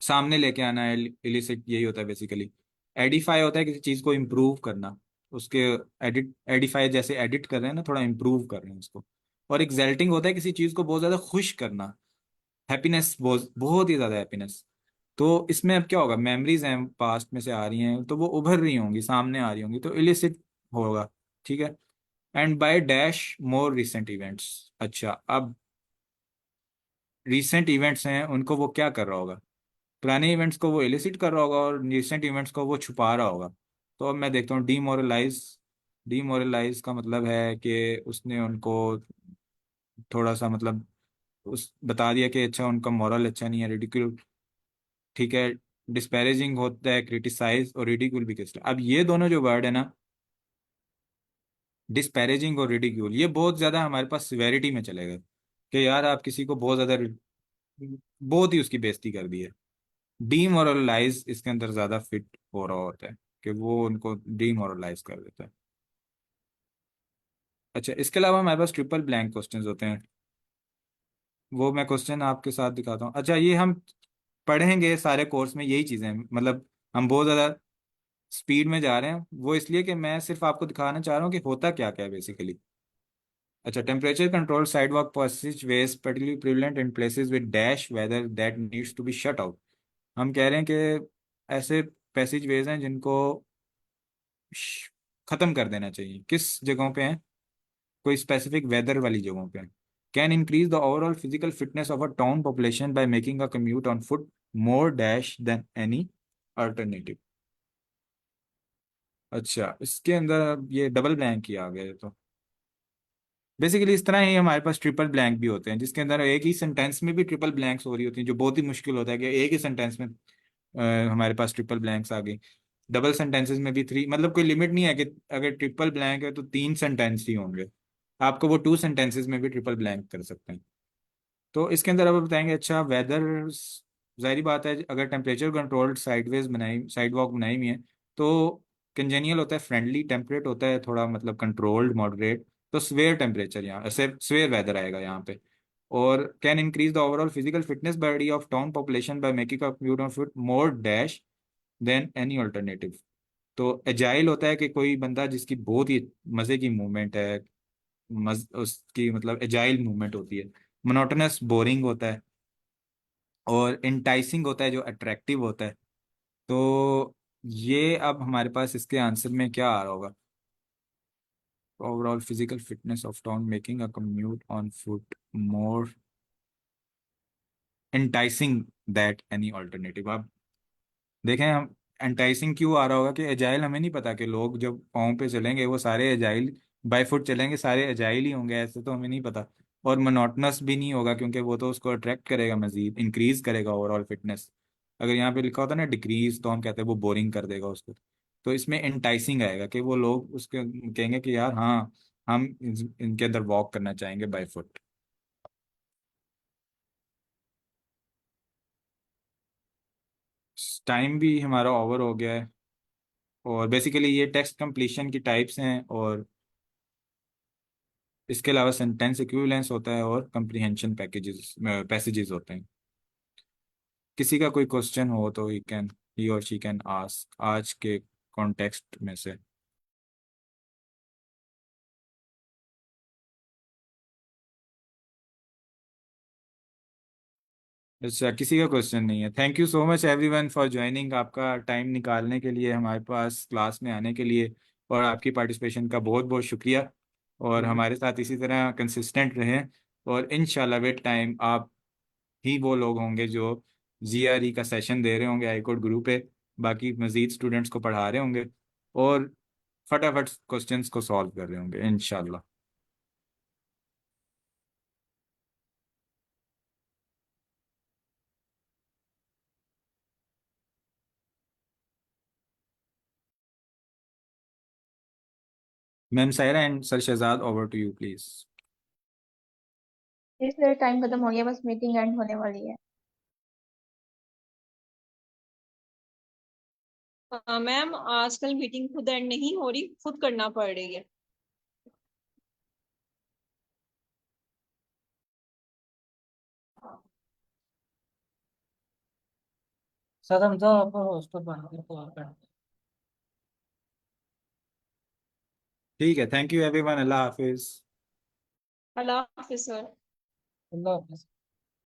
सामने लेके आना है, इलिसिट यही होता है बेसिकली। एडिफाई होता है किसी चीज़ को इम्प्रूव करना, उसके एडिफाई जैसे एडिट कर रहे हैं ना, थोड़ा इम्प्रूव कर रहे हैं उसको। और एग्जल्टिंग होता है किसी चीज़ को बहुत ज़्यादा खुश करना, हैप्पीनेस, बहुत बहुत ही ज़्यादा हैप्पीनेस। तो इसमें अब क्या होगा? मेमोरीज हैं पास्ट में से आ रही हैं, तो वो उभर रही होंगी, सामने आ रही होंगी, तो इलिसिट होगा, ठीक है। And by dash more recent events. अच्छा, अब रिसेंट इवेंट्स हैं, उनको वो क्या कर रहा होगा? पुराने इवेंट्स को वो इलिसिट कर रहा होगा और रिसेंट इवेंट्स को वो छुपा रहा होगा। तो अब मैं देखता हूँ डीमोरलाइज। डीमोरलाइज का मतलब है कि उसने उनको थोड़ा सा मतलब उस बता दिया कि अच्छा उनका मॉरल अच्छा नहीं है, रिडिक्यूल, ठीक है। डिस्पैरेजिंग होता है क्रिटिसाइज, और रिडिक्यूल भी किस। अब ये दोनों जो वर्ड है ना, डिस्पैरेजिंग और रिडिक्यूल, ये बहुत ज्यादा हमारे पास सिवेरिटी में चलेगा, कि यार आप किसी को बहुत ज्यादा बहुत ही उसकी बेइज्जती कर दी है। डीमोरलाइज इसके अंदर ज्यादा फिट हो रहा होता है, कि वो उनको डीमोरलाइज कर देता है। अच्छा, इसके अलावा हमारे पास ट्रिपल ब्लैंक क्वेश्चंस होते हैं, वो मैं क्वेश्चन आपके साथ दिखाता हूँ। अच्छा, ये हम पढ़ेंगे सारे कोर्स में, यही चीजें हैं, मतलब हम बहुत ज्यादा स्पीड में जा रहे हैं, वो इसलिए कि मैं सिर्फ आपको दिखाना चाह रहा हूँ कि होता क्या क्या है बेसिकली। अच्छा, temperature control sidewalk passageways particularly prevalent in places with dash weather that needs to be shut out. हम कह रहे हैं कि ऐसे पैसेज वेज हैं जिनको खत्म कर देना चाहिए। किस जगहों पे है? कोई स्पेसिफिक वेदर वाली जगहों पे। Can increase the overall physical fitness of a town population by making a commute on foot more dash than any alternative. अच्छा, इसके अंदर ये डबल ब्लैंक ही आ गए। तो बेसिकली इस तरह ही हमारे पास ट्रिपल ब्लैंक भी होते हैं, जिसके अंदर एक ही सेंटेंस में भी ट्रिपल ब्लैंक्स हो रही होती हैं, जो बहुत ही मुश्किल होता है कि एक ही सेंटेंस में हमारे पास ट्रिपल ब्लैंक्स आ गई। डबल सेंटेंसेस में भी थ्री, मतलब कोई लिमिट नहीं है कि अगर ट्रिपल ब्लैंक है तो तीन सेंटेंस ही होंगे, आपको वो टू सेंटेंसेस में भी ट्रिपल ब्लैंक कर सकते हैं। तो इसके अंदर अब बताएंगे। अच्छा, वेदर, जाहिर बात है अगर टेम्परेचर कंट्रोल्ड साइडवेज बनाई, साइड वॉक बनाई हुई है, तो कंजेनियल होता है, फ्रेंडली, टेम्परेट होता है थोड़ा, मतलब कंट्रोल्ड मॉडरेट। तो स्वेयर टेम्परेचर यहाँ ऐसे स्वेयर वेदर आएगा यहाँ पे। और can increase the overall physical fitness body of town population by making a more dash than any alternative. तो एजाइल होता है कि कोई बंदा जिसकी बहुत ही मजे की मूवमेंट है, उसकी मतलब एजाइल मूवमेंट होती है। मोनोटोनस बोरिंग होता है। और इंटाइसिंग होता है, जो अट्रैक्टिव होता है। तो ये अब हमारे पास इसके आंसर में क्या आ रहा होगा? Overall physical fitness of town making a commute on foot more enticing that any alternative. आप देखें, हम एंटाइसिंग क्यों आ रहा होगा कि एजाइल, हमें नहीं पता कि लोग जब पाँव पे चलेंगे वो सारे एजाइल, बाई फुट चलेंगे सारे एजाइल ही होंगे, ऐसे तो हमें नहीं पता। और मोनोटनस भी नहीं होगा, क्योंकि वो तो उसको अट्रैक्ट करेगा, मजीद इंक्रीज करेगा ओवरऑल फिटनेस। अगर यहाँ पे लिखा होता ना डिक्रीज, तो हम कहते हैं वो बोरिंग कर देगा उसको। तो इसमें एंटाइसिंग आएगा कि वो लोग उसके कहेंगे कि यार हाँ, हम इनके अंदर वॉक करना चाहेंगे बाई फुट। टाइम भी हमारा ओवर हो गया है। और बेसिकली ये टेक्स्ट कंप्लीशन की टाइप्स हैं, और इसके अलावा सेंटेंस इक्विवेलेंस होता है और कंप्रीहेंशन पैकेजेस पैसेजेस होते हैं। किसी का कोई क्वेश्चन हो तो ही और शी कैन आस्क आज के कॉन्टेक्स्ट में से। अच्छा, किसी का क्वेश्चन नहीं है। Thank you so much everyone for joining. आपका टाइम निकालने के लिए, हमारे पास क्लास में आने के लिए, और आपकी पार्टिसिपेशन का बहुत बहुत शुक्रिया। और हमारे साथ इसी तरह कंसिस्टेंट रहें। और इंशाल्लाह विद टाइम आप ही वो लोग होंगे जो जीआरई का सेशन दे रहे होंगे हाईकोर्ट ग्रुप पे, बाकी मजीद स्टूडेंट्स को पढ़ा रहे होंगे, और फटाफट क्वेश्चंस को सॉल्व कर रहे होंगे इंशाल्लाह। Ma'am Saira and sir Shahzad, over to you please. इसलिए टाइम खत्म हो गया, बस मीटिंग एंड होने वाली है। मैम आजकल मीटिंग खुद एंड नहीं हो रही, खुद करना पड़ रही है। सर हम तो आपको हॉस्टल बन के कॉल कर। ठीक है, thank you everyone, Allah Hafiz. Allah Hafiz sir. Allah Hafiz.